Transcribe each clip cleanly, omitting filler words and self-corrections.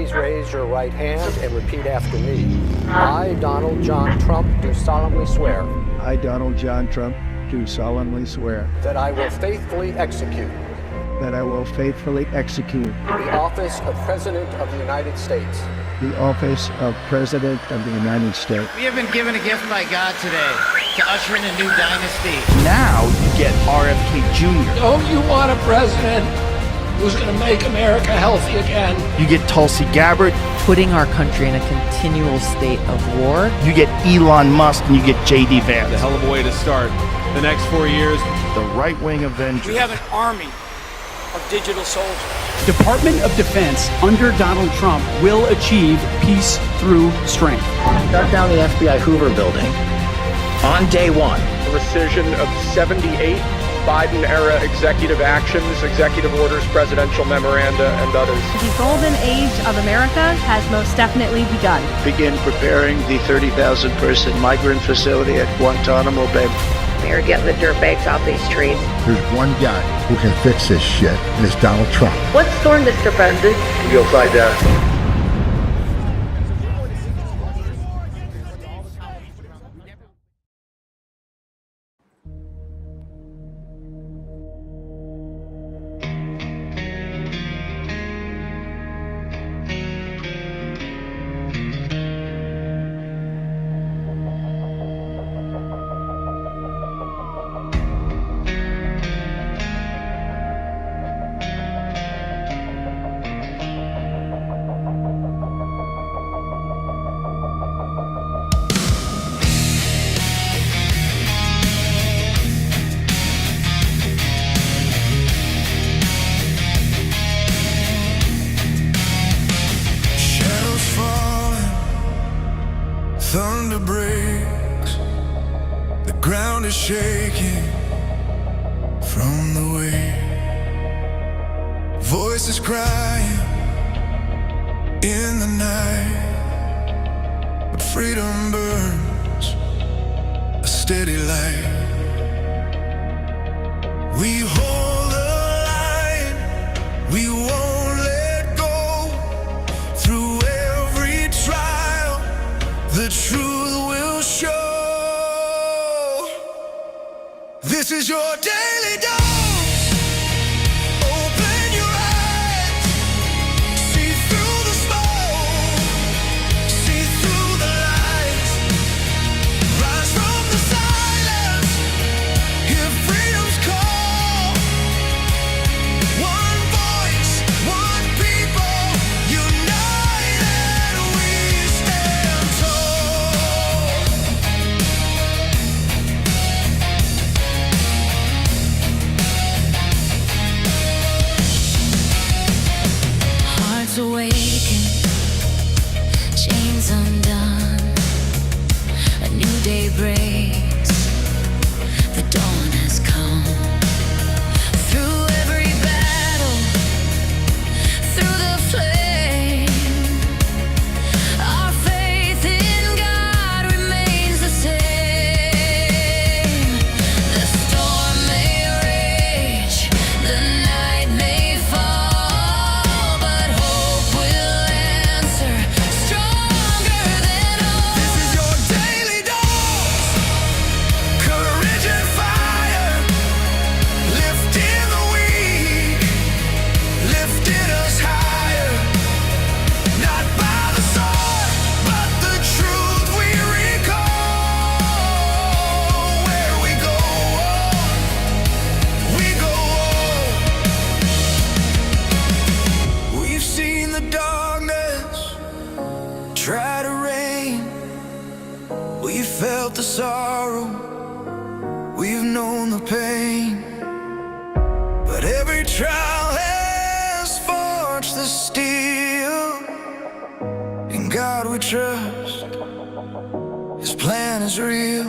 please raise your right hand and repeat after me. I, Donald John Trump, do solemnly swear. I, Donald John Trump, do solemnly swear. That I will faithfully execute. That I will faithfully execute. The office of President of the United States. The office of President of the United States. We have been given a gift by God today to usher in a new dynasty. Now you get RFK Jr. Don't you want a president who's going to make America healthy again? You get Tulsi Gabbard. Putting our country in a continual state of war. You get Elon Musk and you get J.D. Vance. A hell of a way to start the next 4 years. The right-wing Avengers. We have an army of digital soldiers. Department of Defense under Donald Trump will achieve peace through strength. Shut down the FBI Hoover building on day one. A rescission of 78 Biden-era executive actions, executive orders, presidential memoranda, and others. The golden age of America has most definitely begun. Begin preparing the 30,000-person migrant facility at Guantanamo Bay. They're getting the dirtbags off these streets. There's one guy who can fix this shit, and it's Donald Trump. What's storm, Mr. President? You'll find out. Thunder breaks, the ground is shaking from the weight. Voices crying in the night, but freedom burns a steady light. We hold the line, we won't let go. Through every trial, the truth will show. This is your daily dose. Open your eyes, see through the smoke, see through the lights. Rise from the silence, hear freedom's call. One voice, one people, united we stand tall. Hearts awaken, chains undone. A new day breaks, the dawn has come. Through every battle, through the flame, our faith in God remains the same. The storm may rage, the night may fall, but hope will answer stronger than all. This is your daily dose. Courage and fire, lifting the weak, lifting us higher. Not by the sword, but the truth we recall. Where we go, we've seen the darkness try to reign. We felt the sorrow, we've known the pain. But every trial has forged the steel. In God we trust, His plan is real.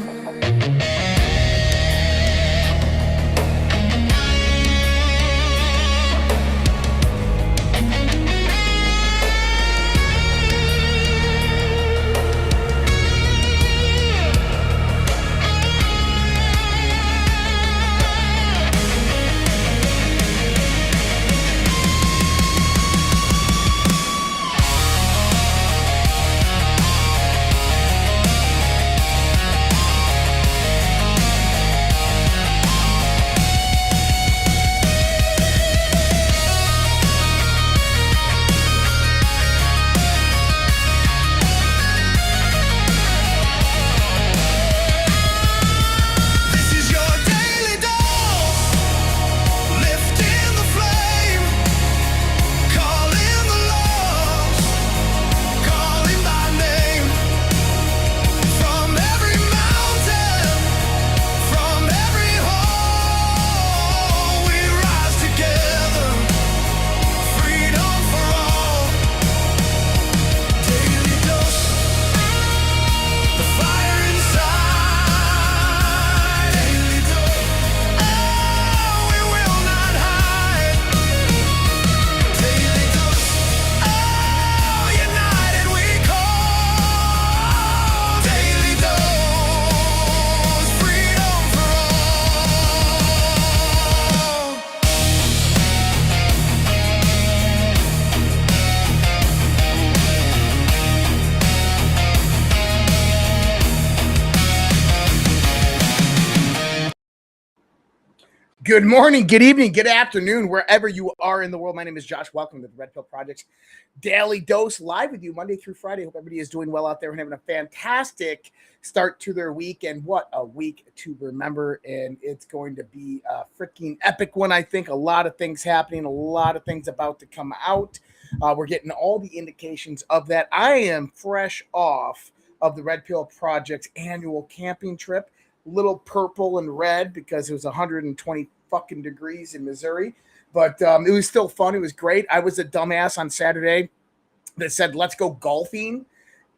Good morning, good evening, good afternoon, wherever you are in the world. My name is Josh. Welcome to the Repill Project's Daily Dose, live with you Monday through Friday. Hope everybody is doing well out there and having a fantastic start to their week. And what a week to remember. And it's going to be a freaking epic one, I think. A lot of things happening, a lot of things about to come out. We're getting all the indications of that. I am fresh off of the Repill Project's annual camping trip. Little purple and red because it was 120 fucking degrees in Missouri, but it was still fun. It was great. I was a dumbass on Saturday that said, let's go golfing,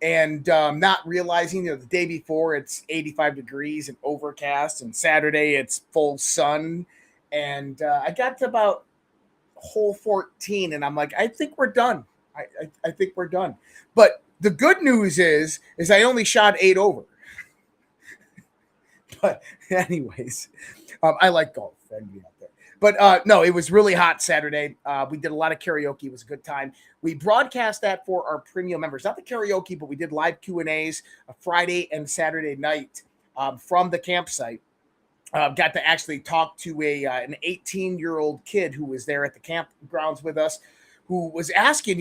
and not realizing, the day before it's 85 degrees and overcast, and Saturday it's full sun. And I got to about hole 14 and I'm like, I think we're done. I think we're done. But the good news is I only shot 8 over. But anyways, I like golf. Out there. But no, it was really hot Saturday. We did a lot of karaoke. It was a good time. We broadcast that for our premium members. Not the karaoke, but we did live Q&As Friday and Saturday night from the campsite. Got to actually talk to an 18-year-old kid who was there at the campgrounds with us, who was asking,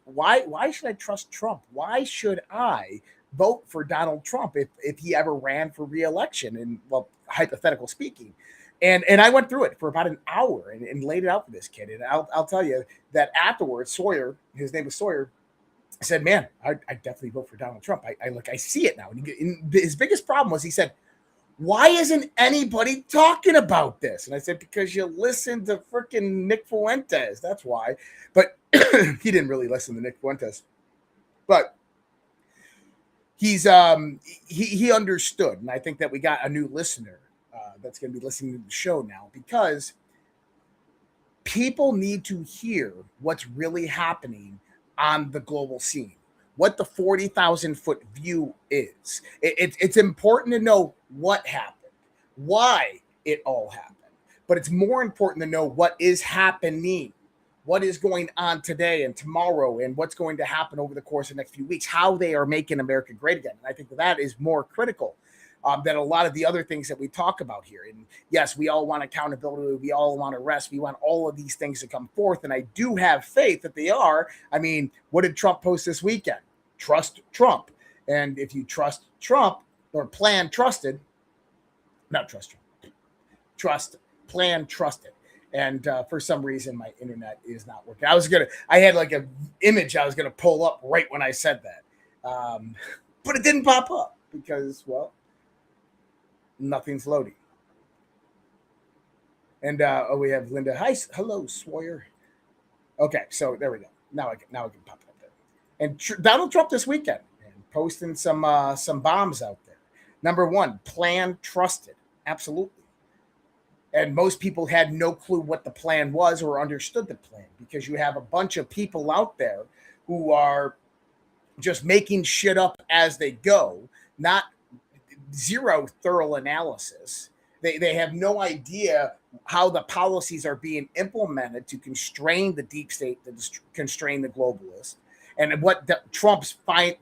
why should I trust Trump? Why should I vote for Donald Trump if he ever ran for re-election? And, well, hypothetical speaking. And I went through it for about an hour and laid it out for this kid. And I'll tell you that afterwards, Sawyer, his name was Sawyer, said, man, I definitely vote for Donald Trump. I see it now. And his biggest problem was, he said, why isn't anybody talking about this? And I said, because you listen to freaking Nick Fuentes. That's why. But he didn't really listen to Nick Fuentes. But he understood. And I think that we got a new listener that's going to be listening to the show now, because people need to hear what's really happening on the global scene, what the 40,000 foot view is. It's important to know what happened, why it all happened, but it's more important to know what is happening, what is going on today and tomorrow, and what's going to happen over the course of the next few weeks, how they are making America great again. And I think that is more critical than a lot of the other things that we talk about here. And yes, we all want accountability. We all want arrest. We want all of these things to come forth. And I do have faith that they are. I mean, what did Trump post this weekend? Trust Trump. And if you trust Trump, or plan trusted, not trust Trump, trust, plan trusted. And for some reason, my internet is not working. I had like an image I was going to pull up right when I said that. But it didn't pop up because, well, nothing's loading. And we have Linda. Hi, hello, Sawyer. Okay, so there we go. Now I can pop it up there. And Donald Trump this weekend, and posting some bombs out there. Number one, plan trusted, absolutely. And most people had no clue what the plan was or understood the plan, because you have a bunch of people out there who are just making shit up as they go, not zero thorough analysis. They have no idea how the policies are being implemented to constrain the deep state, to constrain the globalists, and what Trump's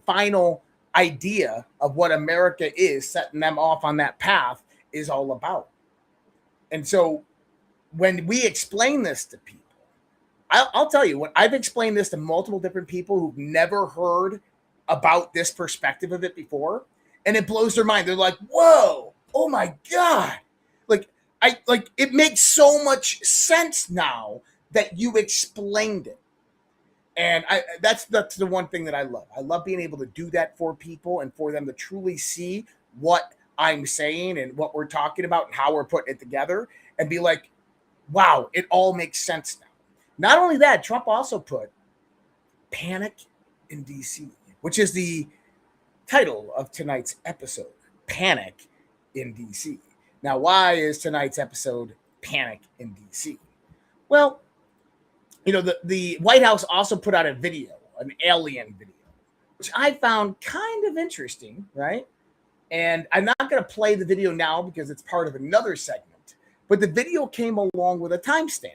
final idea of what America is, setting them off on that path, is all about. And so when we explain this to people, I'll tell you, when I've explained this to multiple different people who've never heard about this perspective of it before, and it blows their mind. They're like, whoa, oh my God. It makes so much sense now that you explained it. And that's the one thing that I love. I love being able to do that for people and for them to truly see what I'm saying and what we're talking about and how we're putting it together, and be like, wow, it all makes sense now. Not only that, Trump also put Panic in DC, which is the title of tonight's episode, Panic in DC. Now, why is tonight's episode Panic in DC? Well, the White House also put out a video, an alien video, which I found kind of interesting, right? And I'm not going to play the video now because it's part of another segment, but the video came along with a timestamp.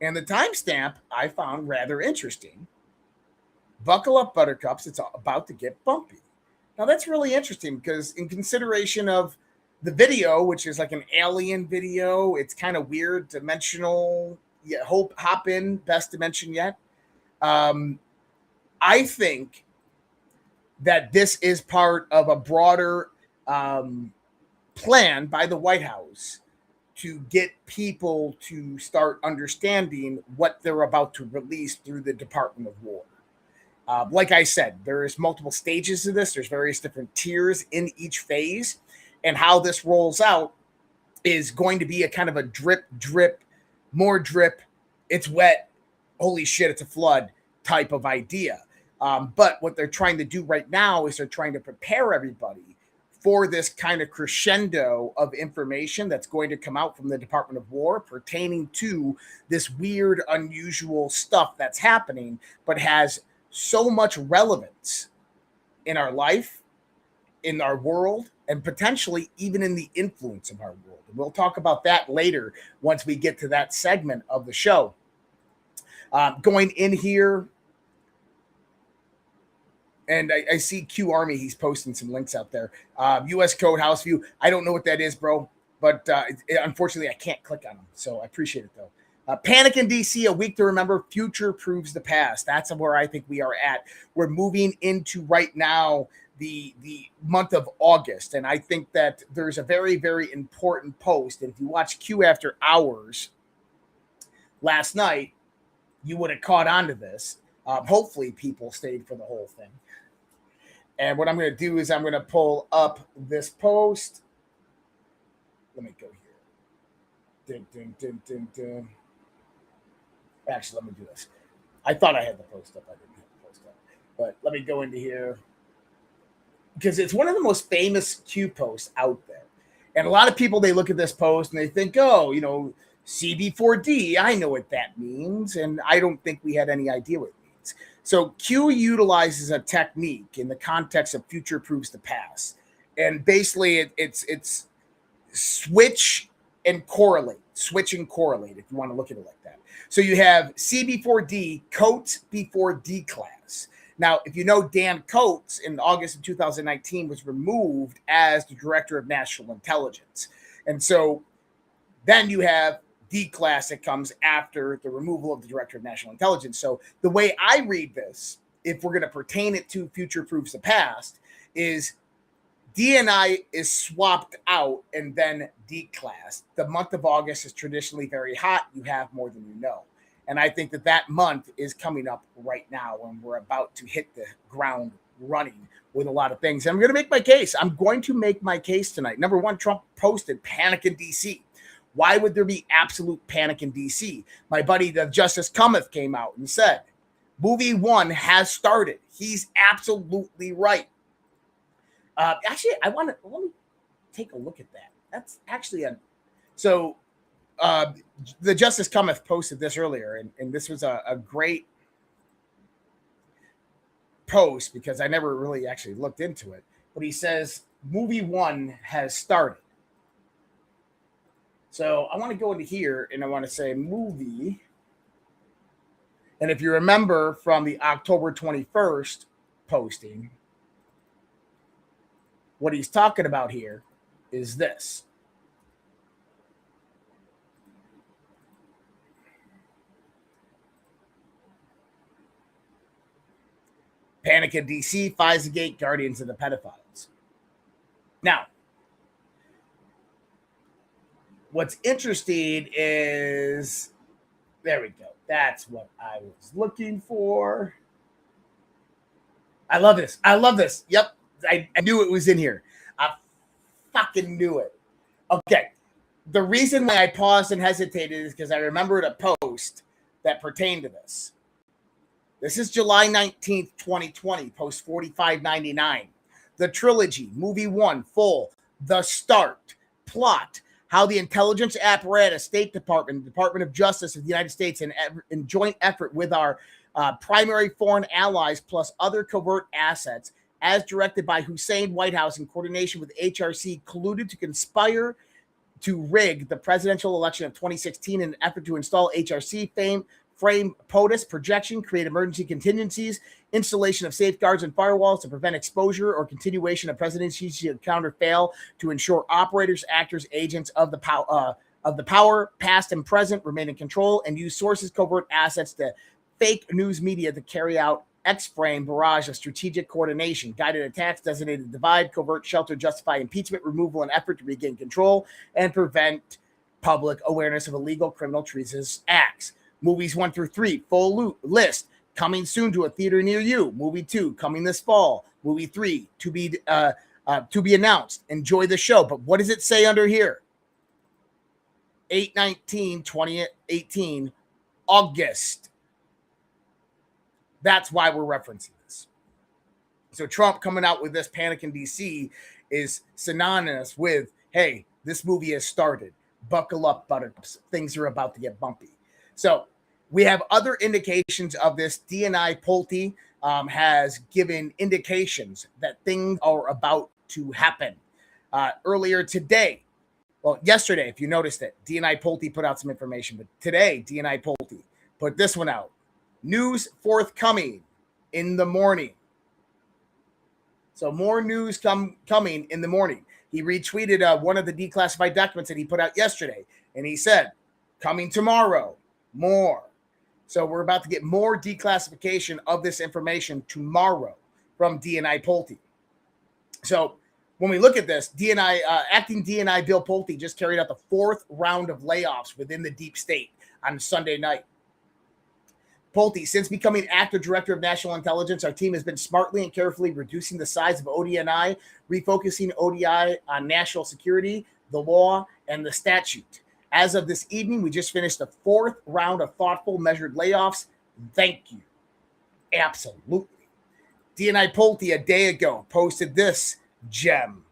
And the timestamp I found rather interesting. Buckle up, buttercups. It's about to get bumpy. Now, that's really interesting because in consideration of The video, which is like an alien video, it's kind of weird, dimensional. Yeah, hop in, best dimension yet. I think that this is part of a broader plan by the White House to get people to start understanding what they're about to release through the Department of War. Like I said, there's multiple stages to this. There's various different tiers in each phase. And how this rolls out is going to be a kind of a drip, more drip. It's wet. Holy shit, it's a flood type of idea. But what they're trying to do right now is they're trying to prepare everybody for this kind of crescendo of information that's going to come out from the Department of War pertaining to this weird, unusual stuff that's happening, but has so much relevance in our life, in our world, and potentially even in the influence of our world. And we'll talk about that later once we get to that segment of the show. Going in here, and I see Q Army, he's posting some links out there. U.S. Code House View. I don't know what that is, bro, but unfortunately I can't click on them, so I appreciate it, though. Panic in D.C., a week to remember, future proves the past. That's where I think we are at. We're moving into right now the month of August, and I think that there's a very, very important post. And if you watch Q After Hours last night, you would have caught on to this. Hopefully people stayed for the whole thing. And what I'm going to do is I'm going to pull up this post. Let me go here. Actually, let me do this. I thought I had the post up. I didn't have the post up. But let me go into here, because it's one of the most famous Q posts out there. And a lot of people, they look at this post and they think, oh, you know, CB4D, I know what that means. And I don't think we had any idea what it means. So Q utilizes a technique in the context of future proves the past. And basically it's switch and correlate, if you want to look at it like that. So you have CB4D, Coates before D class. Now, if you know, Dan Coates in August of 2019 was removed as the Director of National Intelligence. And so then you have D class that comes after the removal of the Director of National Intelligence. So the way I read this, if we're going to pertain it to future proves the past, is DNI is swapped out and then D class. The month of August is traditionally very hot. You have more than you know. And I think that month is coming up right now when we're about to hit the ground running with a lot of things. And I'm going to make my case. I'm going to make my case tonight. Number one, Trump posted panic in D.C. Why would there be absolute panic in D.C.? My buddy, the Justice Cometh, came out and said, movie one has started. He's absolutely right. Actually, let me take a look at that. That's actually the Justice Cometh posted this earlier, and this was a great post because I never really actually looked into it. But he says, movie one has started. So I want to go into here and I want to say movie. And if you remember from the October 21st posting, what he's talking about here is this. Panic in DC, FISA-gate, Guardians of the Pedophiles. Now, what's interesting is, there we go. That's what I was looking for. I love this. Yep. I knew it was in here. I fucking knew it. Okay. The reason why I paused and hesitated is because I remembered a post that pertained to this. This is July 19th, 2020, post 4599. The trilogy, movie one, full, the start, plot, how the intelligence apparatus, State Department, Department of Justice of the United States, in joint effort with our primary foreign allies plus other covert assets, as directed by Hussein White House in coordination with HRC, colluded to conspire to rig the presidential election of 2016 in an effort to install HRC frame POTUS projection, create emergency contingencies, installation of safeguards and firewalls to prevent exposure or continuation of presidency to counter fail, to ensure operators, actors, agents of the power, past and present, remain in control, and use sources, covert assets to fake news media to carry out X-frame barrage of strategic coordination, guided attacks, designated divide, covert shelter, justify impeachment, removal, and effort to regain control and prevent public awareness of illegal criminal treasonous acts. Movies 1 through 3, full list, coming soon to a theater near you. Movie 2, coming this fall. Movie 3, to be announced. Enjoy the show. But what does it say under here? 8/19/2018, August. That's why we're referencing this. So Trump coming out with this panic in DC is synonymous with, hey, this movie has started. Buckle up, buttercups. Things are about to get bumpy. So we have other indications of this. DNI Pulte has given indications that things are about to happen. Earlier today, well, yesterday, if you noticed it, DNI Pulte put out some information, but today, DNI Pulte put this one out. News forthcoming in the morning. So more news coming in the morning. He retweeted one of the declassified documents that he put out yesterday, and he said, coming tomorrow, more. So we're about to get more declassification of this information tomorrow from DNI Pulte. So when we look at this, acting DNI Bill Pulte just carried out the 4th round of layoffs within the deep state on Sunday night. Pulte, since becoming active director of national intelligence, our team has been smartly and carefully reducing the size of ODNI, refocusing ODI on national security, the law, and the statute. As of this evening, we just finished the 4th round of thoughtful, measured layoffs. Thank you. Absolutely. DNI Pulte a day ago posted this gem.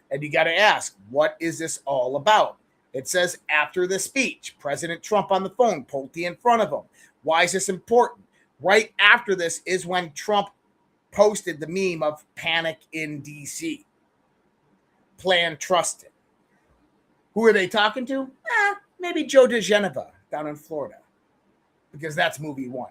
And you got to ask, what is this all about? It says, after the speech, President Trump on the phone, Pulte in front of him. Why is this important? Right after this is when Trump posted the meme of panic in DC. Plan trusted. Who are they talking to? Maybe Joe DeGeneva down in Florida, because that's movie 1.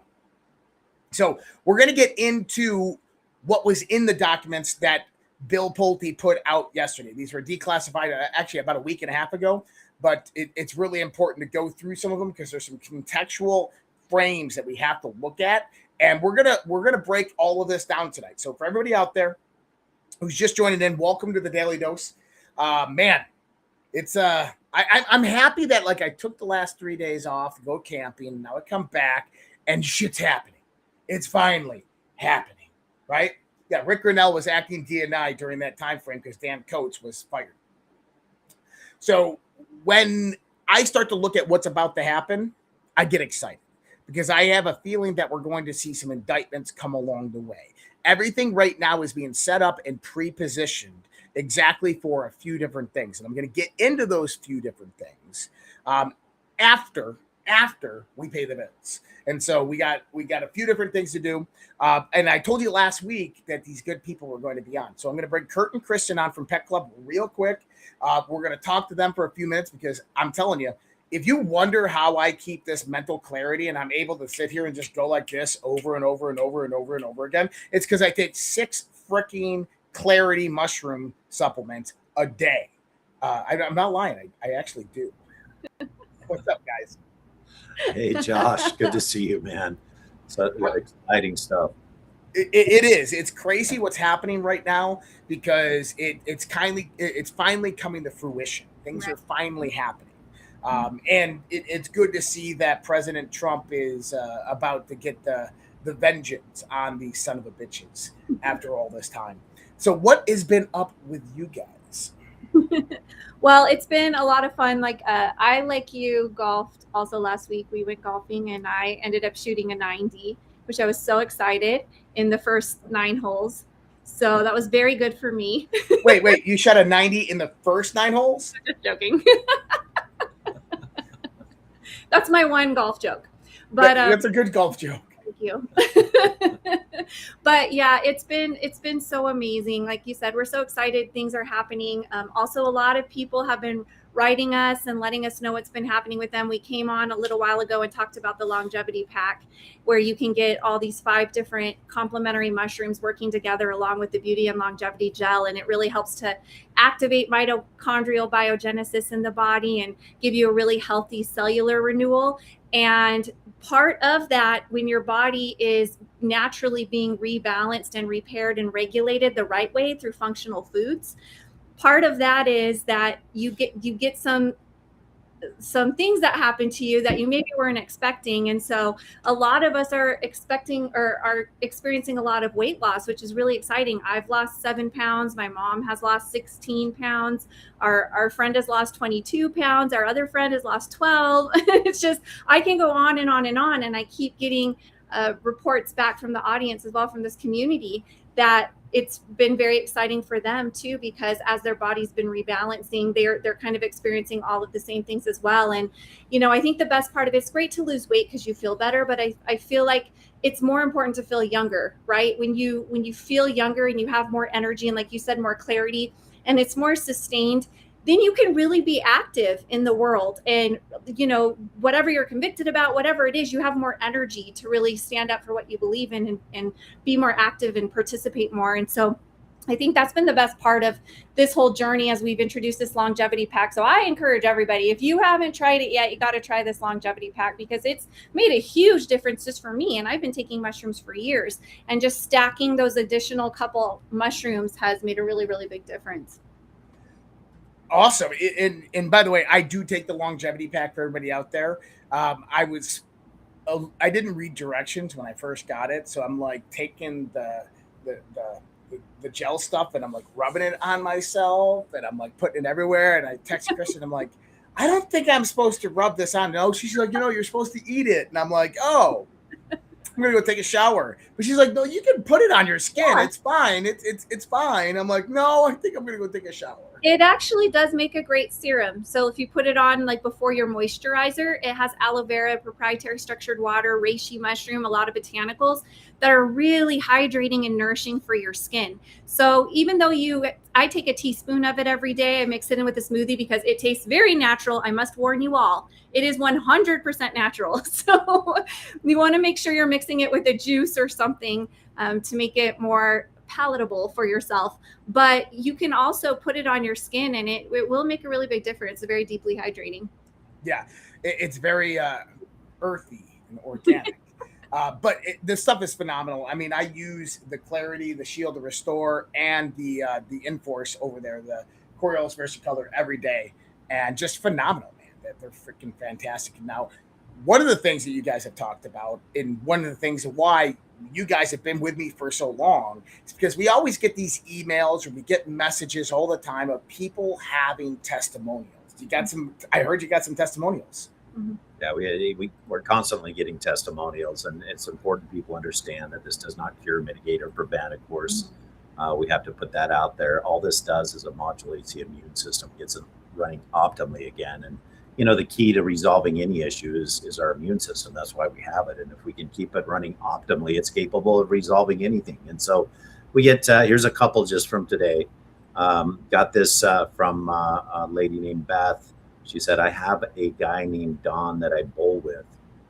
So we're going to get into what was in the documents that Bill Pulte put out yesterday. These were declassified actually about a week and a half ago, but it's really important to go through some of them because there's some contextual frames that we have to look at, and we're gonna break all of this down tonight. So for everybody out there who's just joining in, welcome to the Daily Dose. Man, it's I'm happy that I took the last 3 days off to go camping, and now I come back and shit's happening. It's finally happening, right? Yeah, Rick Grinnell was acting DNI during that time frame because Dan Coates was fired. So when I start to look at what's about to happen, I get excited, because I have a feeling that we're going to see some indictments come along the way. Everything right now is being set up and pre-positioned exactly for a few different things. And I'm going to get into those few different things after we pay the bills. And so we got a few different things to do. And I told you last week that these good people were going to be on. So I'm going to bring Kurt and Kristen on from Pet Club real quick. We're going to talk to them for a few minutes, because I'm telling you, if you wonder how I keep this mental clarity and I'm able to sit here and just go like this over and over and over and over and over again, it's because I take 6 freaking clarity mushroom supplements a day. I'm not lying. I actually do. What's up, guys? Hey, Josh. Good to see you, man. So exciting stuff. It is. It's crazy what's happening right now, because it's finally coming to fruition. Things are finally happening. And it's good to see that President Trump is about to get the vengeance on these son of a bitches after all this time. So what has been up with you guys? Well, it's been a lot of fun. I, like you, golfed also last week. We went golfing, and I ended up shooting a 90, which I was so excited in the first 9 holes. So that was very good for me. Wait, you shot a 90 in the first 9 holes? Just joking. That's my one golf joke. But that's a good golf joke. Thank you. But yeah, it's been so amazing. Like you said, we're so excited. Things are happening. Also, a lot of people have been writing us and letting us know what's been happening with them. We came on a little while ago and talked about the longevity pack, where you can get all these 5 different complementary mushrooms working together along with the beauty and longevity gel. And it really helps to activate mitochondrial biogenesis in the body and give you a really healthy cellular renewal. And part of that, when your body is naturally being rebalanced and repaired and regulated the right way through functional foods, part of that is that you get some things that happen to you that you maybe weren't expecting. And so a lot of us are expecting or are experiencing a lot of weight loss, which is really exciting. I've lost 7 pounds. My mom has lost 16 pounds. Our friend has lost 22 pounds. Our other friend has lost 12. It's just, I can go on and on and on. And I keep getting reports back from the audience as well, from this community, that it's been very exciting for them too, because as their body's been rebalancing, they're kind of experiencing all of the same things as well. And, you know, I think the best part of it's great to lose weight because you feel better, but I feel like it's more important to feel younger, right? When you feel younger and you have more energy and, like you said, more clarity, and it's more sustained, then you can really be active in the world. And, you know, whatever you're convicted about, whatever it is, you have more energy to really stand up for what you believe in and be more active and participate more. And so I think that's been the best part of this whole journey as we've introduced this longevity pack. So I encourage everybody, if you haven't tried it yet, you got to try this longevity pack, because it's made a huge difference just for me. And I've been taking mushrooms for years, and just stacking those additional couple mushrooms has made a really, really big difference. Awesome. And by the way, I do take the longevity pack for everybody out there. I didn't read directions when I first got it, so I'm like taking the gel stuff and I'm like rubbing it on myself and I'm like putting it everywhere. And I text Kristen, I'm like, I don't think I'm supposed to rub this on. No, she's like, you know, you're supposed to eat it. And I'm like, oh, I'm gonna go take a shower. But she's like, no, you can put it on your skin. Yeah. It's fine. It's fine. I'm like, no, I think I'm gonna go take a shower. It actually does make a great serum. So if you put it on like before your moisturizer, it has aloe vera, proprietary structured water, reishi mushroom, a lot of botanicals that are really hydrating and nourishing for your skin. So even though I take a teaspoon of it every day, I mix it in with a smoothie because it tastes very natural. I must warn you all, it is 100% natural. So you want to make sure you're mixing it with a juice or something to make it more palatable for yourself. But you can also put it on your skin and it will make a really big difference. It's very deeply hydrating. Yeah, it's very earthy and organic. But this stuff is phenomenal. I mean, I use the Clarity, the Shield, the Restore, and the Enforce over there, the Coriolis Versicolor every day, and just phenomenal, man. They're freaking fantastic. Now, one of the things that you guys have talked about, and one of the things why you guys have been with me for so long, is because we always get these emails or we get messages all the time of people having testimonials. You got some? I heard you got some testimonials. Mm-hmm. Yeah, we're constantly getting testimonials, and it's important people understand that this does not cure, mitigate, or prevent. Of course, we have to put that out there. All this does is it modulates the immune system, gets it running optimally again. And you know, the key to resolving any issue is our immune system. That's why we have it. And if we can keep it running optimally, it's capable of resolving anything. And so we get, here's a couple just from today. Got this from a lady named Beth. She said, I have a guy named Don that I bowl with.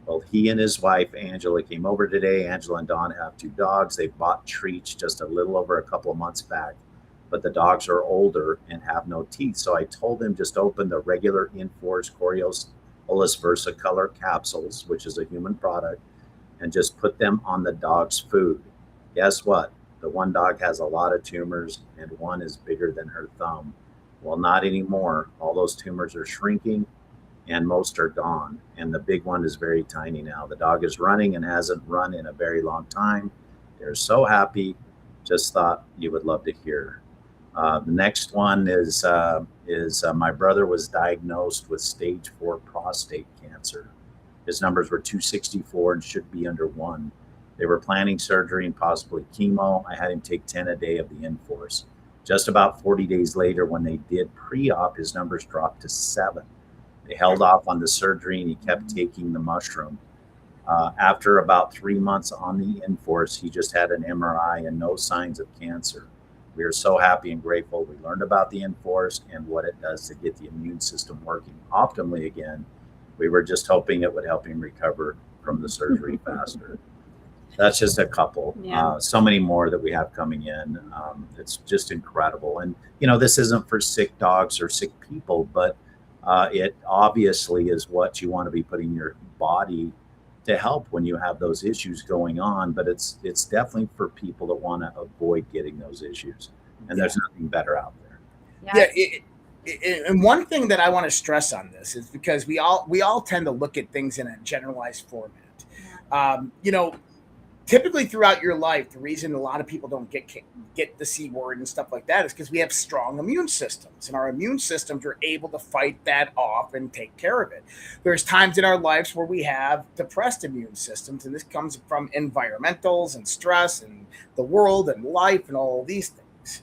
Well, he and his wife, Angela, came over today. Angela and Don have 2 dogs. They bought treats just a little over a couple of months back, but the dogs are older and have no teeth. So I told him just open the regular Enforce Coriolis Versicolor capsules, which is a human product, and just put them on the dog's food. Guess what? The one dog has a lot of tumors and one is bigger than her thumb. Well, not anymore. All those tumors are shrinking and most are gone. And the big one is very tiny now. The dog is running and hasn't run in a very long time. They're so happy. Just thought you would love to hear. The next one is my brother was diagnosed with stage 4 prostate cancer. His numbers were 264 and should be under 1. They were planning surgery and possibly chemo. I had him take 10 a day of the Enforce. Just about 40 days later, when they did pre-op, his numbers dropped to 7. They held off on the surgery and he kept taking the mushroom. After about 3 months on the Enforce, he just had an MRI and no signs of cancer. We are so happy and grateful. We learned about the Enforce and what it does to get the immune system working optimally again. We were just hoping it would help him recover from the surgery faster. That's just a couple. Yeah. So many more that we have coming in. It's just incredible. And, you know, this isn't for sick dogs or sick people, but it obviously is what you want to be putting in your body to help when you have those issues going on. But it's definitely for people that want to avoid getting those issues. And there's nothing better out there. And one thing that I want to stress on this is because we all tend to look at things in a generalized format. You know, typically throughout your life, the reason a lot of people don't get the C word and stuff like that is because we have strong immune systems, and our immune systems are able to fight that off and take care of it. There's times in our lives where we have depressed immune systems, and this comes from environmentals and stress and the world and life and all these things.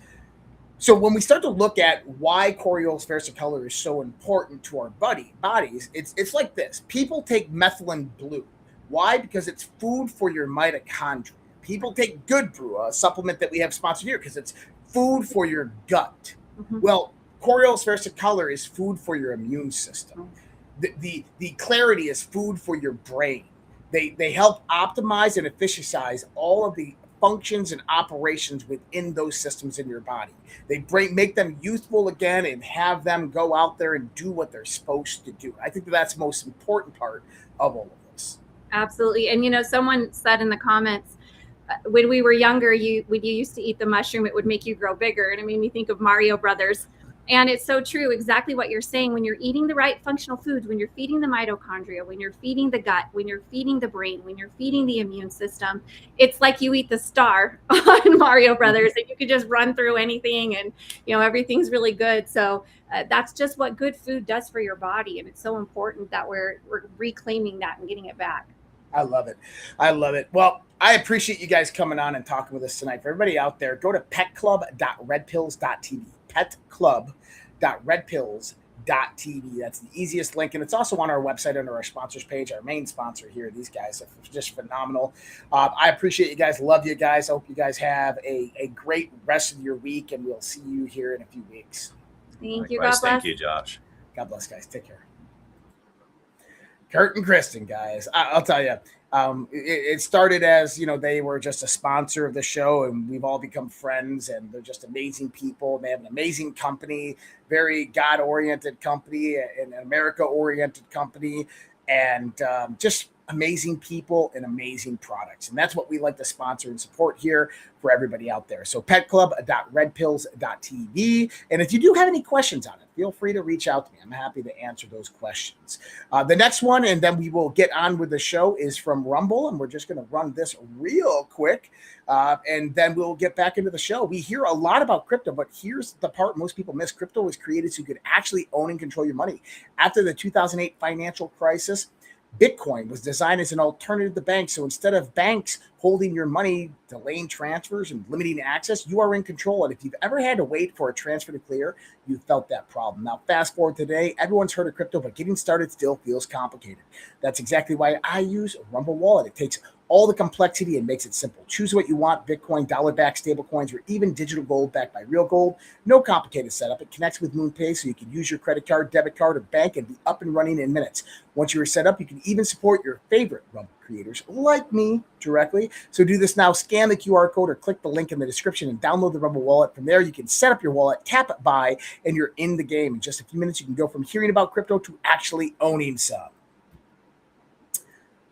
So when we start to look at why Coriolis Versicolor is so important to our bodies, it's like this. People take methylene blue. Why? Because it's food for your mitochondria. People take GOODBRU, a supplement that we have sponsored here, because it's food for your gut. Well, Coriolis Versicolor is food for your immune system. The clarity is food for your brain. They help optimize and efficientize all of the functions and operations within those systems in your body. They make them youthful again and have them go out there and do what they're supposed to do. I think that's the most important part of all of this. Absolutely. And, you know, someone said in the comments, when we were younger, when you used to eat the mushroom, it would make you grow bigger. And it made me think of Mario Brothers. And it's so true, exactly what you're saying. When you're eating the right functional foods, when you're feeding the mitochondria, when you're feeding the gut, when you're feeding the brain, when you're feeding the immune system, it's like you eat the star on Mario Brothers, and you could just run through anything, and, you know, everything's really good. So that's just what good food does for your body. And it's so important that we're reclaiming that and getting it back. I love it. I love it. Well, I appreciate you guys coming on and talking with us tonight. For everybody out there, go to petclub.redpills.tv. petclub.redpills.tv. That's the easiest link. And it's also on our website under our sponsors page, our main sponsor here. These guys are just phenomenal. I appreciate you guys. Love you guys. I hope you guys have a great rest of your week, and we'll see you here in a few weeks. Thank you. God bless. Thank you, Josh. God bless, guys. Take care. Kurt and Kristen, guys, I'll tell you, it started as, you know, they were just a sponsor of the show, and we've all become friends, and they're just amazing people. They have an amazing company, very God-oriented company, an America-oriented company, and just amazing people and amazing products. And that's what we like to sponsor and support here for everybody out there. So petclub.redpills.tv. And if you do have any questions on it, feel free to reach out to me. I'm happy to answer those questions. The next one, and then we will get on with the show, is from Rumble. And we're just going to run this real quick. And then we'll get back into the show. We hear a lot about crypto, but here's the part most people miss. Crypto was created so you could actually own and control your money. After the 2008 financial crisis, Bitcoin was designed as an alternative to banks. So instead of banks holding your money, delaying transfers and limiting access, you are in control. And if you've ever had to wait for a transfer to clear, you felt that problem. Now, fast forward today, everyone's heard of crypto, but getting started still feels complicated. That's exactly why I use Rumble Wallet. It takes all the complexity and makes it simple. Choose what you want: Bitcoin, dollar-backed stablecoins, or even digital gold backed by real gold. No complicated setup. It connects with MoonPay, so you can use your credit card, debit card, or bank and be up and running in minutes. Once you are set up, you can even support your favorite Rumble creators like me directly. So do this now. Scan the QR code or click the link in the description and download the Rumble Wallet. From there, you can set up your wallet, tap buy, and you're in the game. In just a few minutes, you can go from hearing about crypto to actually owning some.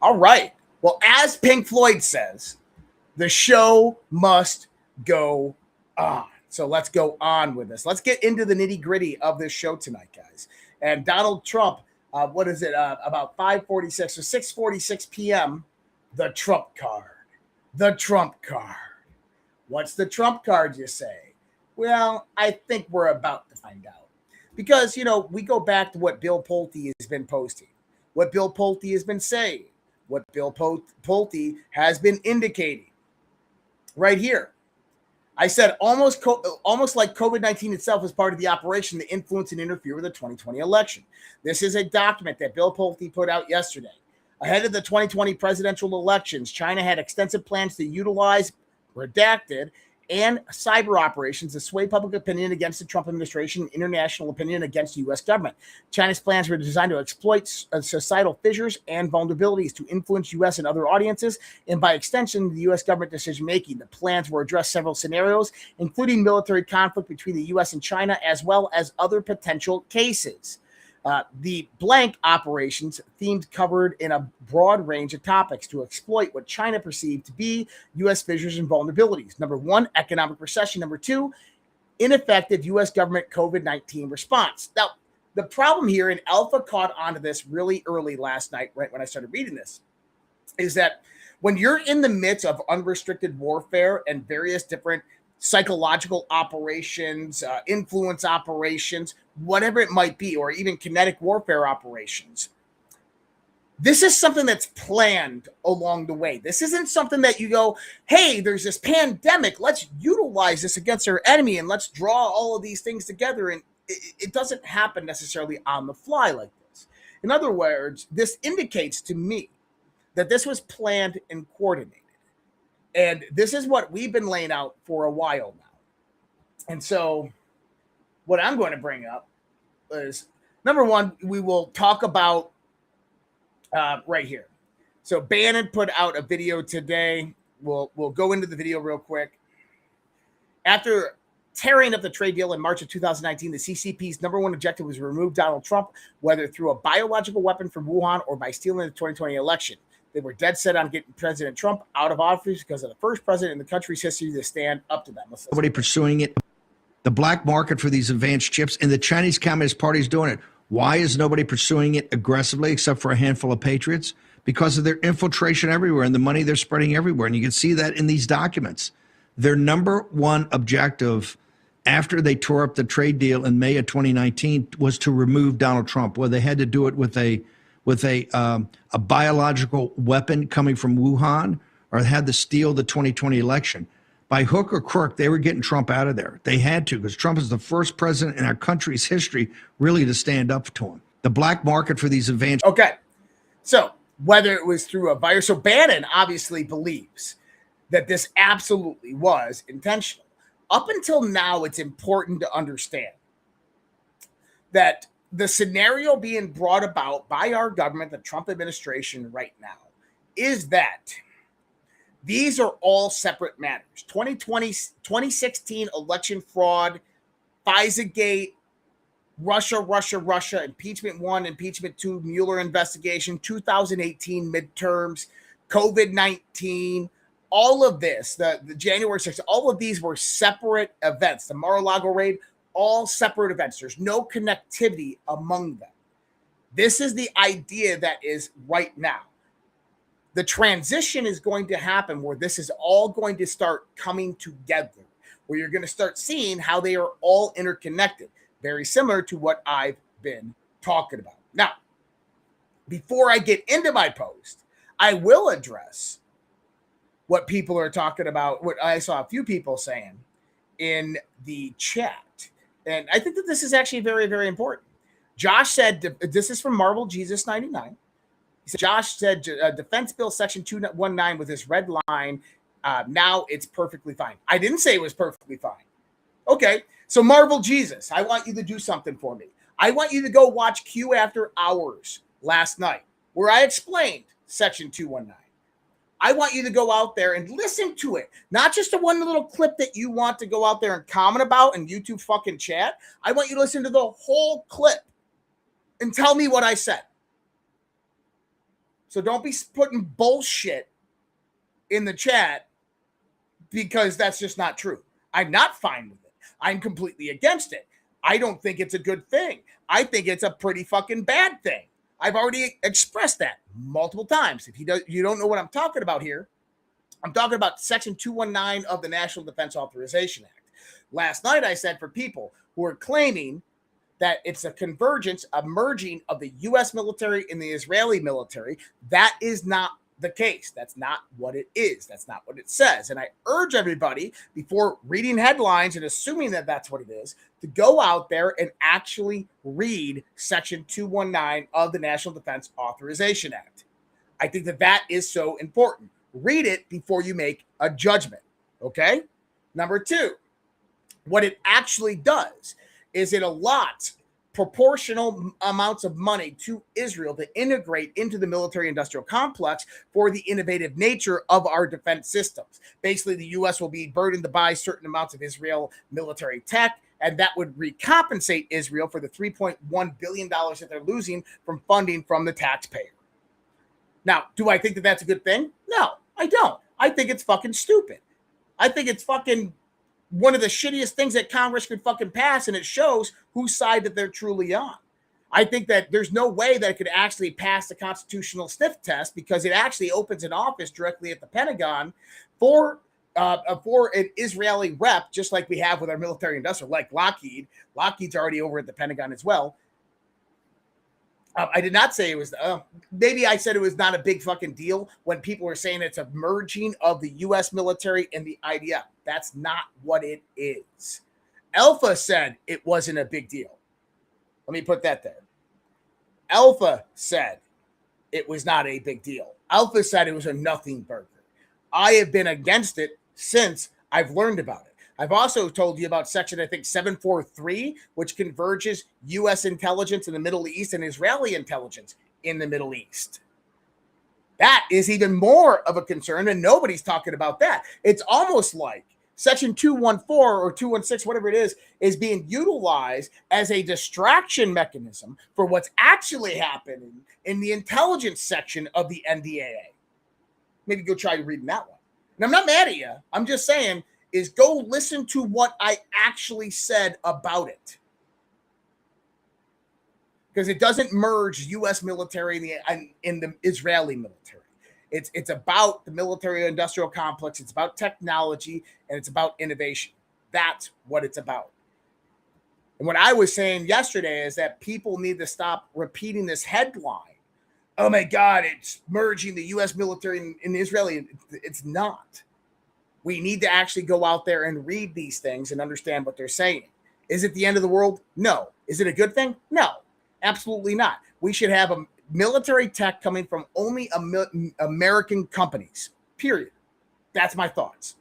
All right. Well, as Pink Floyd says, the show must go on. So let's go on with this. Let's get into the nitty-gritty of this show tonight, guys. And Donald Trump, about 5:46 or 6:46 p.m., the Trump card. The Trump card. What's the Trump card, you say? Well, I think we're about to find out. Because, you know, we go back to what Bill Pulte has been posting, what Bill Pulte has been saying, what Bill Pulte has been indicating right here. I said almost like COVID-19 itself is part of the operation to influence and interfere with the 2020 election. This is a document that Bill Pulte put out yesterday. Ahead of the 2020 presidential elections, China had extensive plans to utilize, redacted, and cyber operations to sway public opinion against the Trump administration and international opinion against the U.S. government. China's plans were designed to exploit societal fissures and vulnerabilities to influence U.S. and other audiences, and by extension, the U.S. government decision-making. The plans will address several scenarios, including military conflict between the U.S. and China, as well as other potential cases. The blank operations themed covered in a broad range of topics to exploit what China perceived to be U.S. fissures and vulnerabilities. Number one, economic recession. Number two, ineffective U.S. government COVID-19 response. Now, the problem here, and Alpha caught onto this really early last night, right when I started reading this, is that when you're in the midst of unrestricted warfare and various different psychological operations, influence operations, whatever it might be, or even kinetic warfare operations, this is something that's planned along the way. This isn't something that you go, hey, there's this pandemic, let's utilize this against our enemy and let's draw all of these things together. And it doesn't happen necessarily on the fly like this. In other words, this indicates to me that this was planned and coordinated. And this is what we've been laying out for a while now. And so what I'm going to bring up is, number one, we will talk about right here. So Bannon put out a video today. We'll go into the video real quick. After tearing up the trade deal in March of 2019, the CCP's number one objective was to remove Donald Trump, whether through a biological weapon from Wuhan or by stealing the 2020 election. They were dead set on getting President Trump out of office because of the first president in the country's history to stand up to them. Nobody pursuing it. The black market for these advanced chips, and the Chinese Communist Party is doing it. Why is nobody pursuing it aggressively except for a handful of patriots? Because of their infiltration everywhere and the money they're spreading everywhere. And you can see that in these documents. Their number one objective after they tore up the trade deal in May of 2019 was to remove Donald Trump. Well, they had to do it with a biological weapon coming from Wuhan, or had to steal the 2020 election. By hook or crook, they were getting Trump out of there. They had to, because Trump is the first president in our country's history really to stand up to him. The black market for these advanced... Okay, so whether it was through a virus, so Bannon obviously believes that this absolutely was intentional. Up until now, it's important to understand that the scenario being brought about by our government, the Trump administration right now, is that these are all separate matters. 2016 election fraud, FISA-gate, Russia, impeachment 1, impeachment 2, Mueller investigation, 2018 midterms, COVID-19, all of this, the January 6th, all of these were separate events. The Mar-a-Lago raid, all separate events. There's no connectivity among them. This is the idea that is right now. The transition is going to happen where this is all going to start coming together, where you're going to start seeing how they are all interconnected, very similar to what I've been talking about. Now, before I get into my post, I will address what people are talking about, what I saw a few people saying in the chat. And I think that this is actually very, very important. Josh said, this is from Marvel Jesus 99. He said, Josh said, Defense Bill Section 219 with this red line, now it's perfectly fine. I didn't say it was perfectly fine. Okay, so Marvel Jesus, I want you to do something for me. I want you to go watch Q After Hours last night, where I explained Section 219. I want you to go out there and listen to it. Not just the one little clip that you want to go out there and comment about in YouTube fucking chat. I want you to listen to the whole clip and tell me what I said. So don't be putting bullshit in the chat, because that's just not true. I'm not fine with it. I'm completely against it. I don't think it's a good thing. I think it's a pretty fucking bad thing. I've already expressed that multiple times. If you don't know what I'm talking about here, I'm talking about Section 219 of the National Defense Authorization Act. Last night, I said for people who are claiming that it's a convergence, a merging of the U.S. military and the Israeli military, that is not the case. That's not what it is. That's not what it says. And I urge everybody, before reading headlines and assuming that that's what it is, to go out there and actually read Section 219 of the National Defense Authorization Act. I think that that is so important. Read it before you make a judgment, okay? Number two, what it actually does is it allots proportional amounts of money to Israel to integrate into the military-industrial complex for the innovative nature of our defense systems. Basically, the U.S. will be burdened to buy certain amounts of Israel military tech, and that would recompensate Israel for the $3.1 billion that they're losing from funding from the taxpayer. Now, do I think that that's a good thing? No, I don't. I think it's fucking stupid. I think it's fucking one of the shittiest things that Congress could fucking pass, and it shows whose side that they're truly on. I think that there's no way that it could actually pass the constitutional sniff test because it actually opens an office directly at the Pentagon for an Israeli rep, just like we have with our military industrial, like Lockheed. Lockheed's already over at the Pentagon as well. I did not say it was, maybe I said it was not a big fucking deal when people were saying it's a merging of the U.S. military and the IDF. That's not what it is. Alpha said it wasn't a big deal. Let me put that there. Alpha said it was not a big deal. Alpha said it was a nothing burger. I have been against it since I've learned about it. I've also told you about section, I think, 743, which converges U.S. intelligence in the Middle East and Israeli intelligence in the Middle East. That is even more of a concern, and nobody's talking about that. It's almost like section 214 or 216, whatever it is being utilized as a distraction mechanism for what's actually happening in the intelligence section of the NDAA. Maybe go try reading that one. And I'm not mad at you. I'm just saying, is go listen to what I actually said about it. Because it doesn't merge U.S. military in the Israeli military. It's about the military-industrial complex. It's about technology, and it's about innovation. That's what it's about. And what I was saying yesterday is that people need to stop repeating this headline. Oh, my God, it's merging the U.S. military and Israeli. It's not. We need to actually go out there and read these things and understand what they're saying. Is it the end of the world? No. Is it a good thing? No, absolutely not. We should have a military tech coming from only American companies, period. That's my thoughts.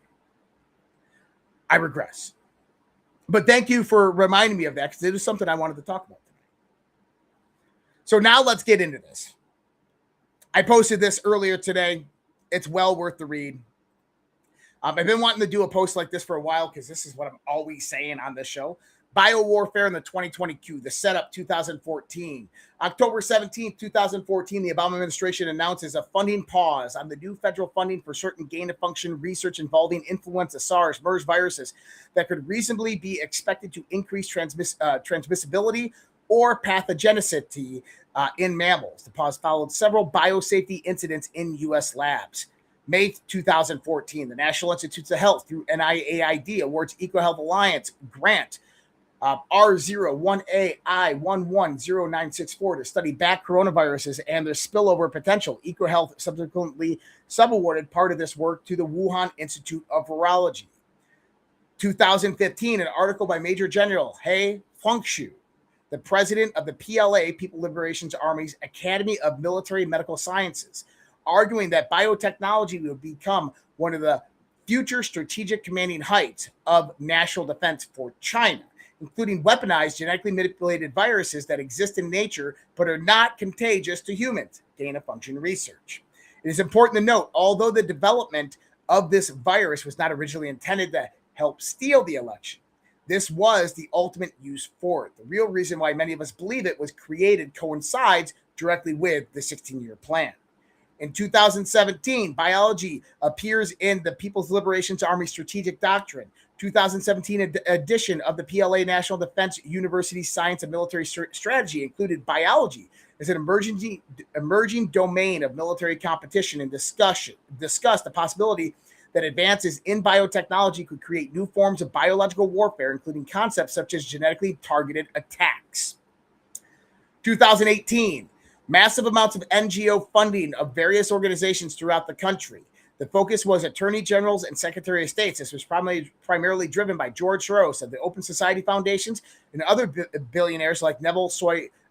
I regress. But thank you for reminding me of that because it is something I wanted to talk about tonight. So now let's get into this. I posted this earlier today. It's well worth the read. I've been wanting to do a post like this for a while because this is what I'm always saying on this show. Biowarfare in the 2022, the setup 2014. October 17th, 2014, the Obama administration announces a funding pause on the new federal funding for certain gain-of-function research involving influenza, SARS, MERS viruses that could reasonably be expected to increase transmissibility or pathogenicity in mammals. The pause followed several biosafety incidents in U.S. labs. May 2014, the National Institutes of Health through NIAID awards EcoHealth Alliance grant R01AI110964 to study bat coronaviruses and their spillover potential. EcoHealth subsequently subawarded part of this work to the Wuhan Institute of Virology. 2015, an article by Major General He Fengshu, the president of the PLA, People Liberation Army's Academy of Military Medical Sciences, arguing that biotechnology will become one of the future strategic commanding heights of national defense for China, including weaponized genetically manipulated viruses that exist in nature but are not contagious to humans. Gain-of-function research. It is important to note, although the development of this virus was not originally intended to help steal the election, this was the ultimate use for it. The real reason why many of us believe it was created coincides directly with the 16-year plan. In 2017, biology appears in the People's Liberation Army Strategic Doctrine. 2017 edition of the PLA National Defense University Science and Military Strategy included biology as an emerging domain of military competition and discussed the possibility that advances in biotechnology could create new forms of biological warfare, including concepts such as genetically targeted attacks. 2018, massive amounts of NGO funding of various organizations throughout the country. The focus was attorney generals and secretary of states. This was primarily driven by George Soros of the Open Society Foundations and other billionaires like Neville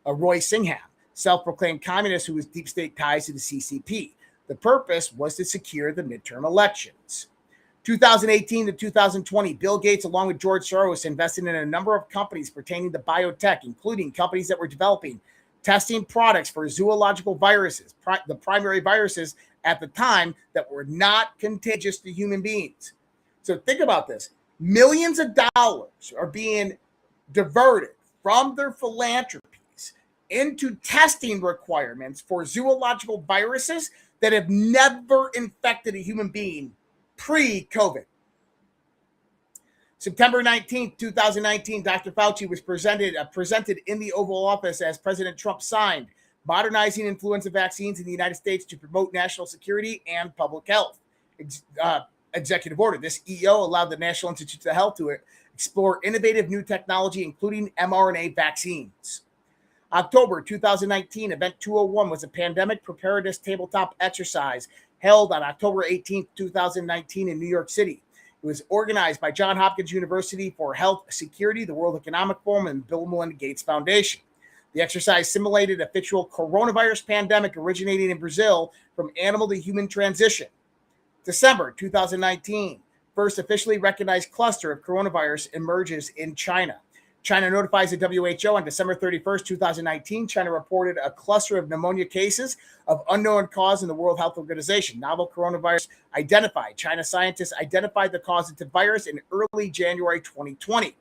Roy Singham, self-proclaimed communist who has deep state ties to the CCP. The purpose was to secure the midterm elections. 2018 to 2020, Bill Gates, along with George Soros, invested in a number of companies pertaining to biotech, including companies that were developing testing products for zoological viruses, the primary viruses at the time that were not contagious to human beings. So think about this. Millions of dollars are being diverted from their philanthropies into testing requirements for zoological viruses that have never infected a human being pre-COVID. September 19th, 2019, Dr. Fauci was presented in the Oval Office as President Trump signed Modernizing Influenza Vaccines in the United States to Promote National Security and Public Health executive order. This EO allowed the National Institutes of Health to explore innovative new technology, including mRNA vaccines. October 2019, Event 201 was a pandemic preparedness tabletop exercise held on October 18th, 2019 in New York City. It was organized by Johns Hopkins University for Health Security, the World Economic Forum, and Bill and Melinda Gates Foundation. The exercise simulated a fictional coronavirus pandemic originating in Brazil from animal to human transition. December 2019, first officially recognized cluster of coronavirus emerges in China. China notifies the WHO on December 31st, 2019. China reported a cluster of pneumonia cases of unknown cause in the World Health Organization. Novel coronavirus identified. China scientists identified the causative virus in early January 2020.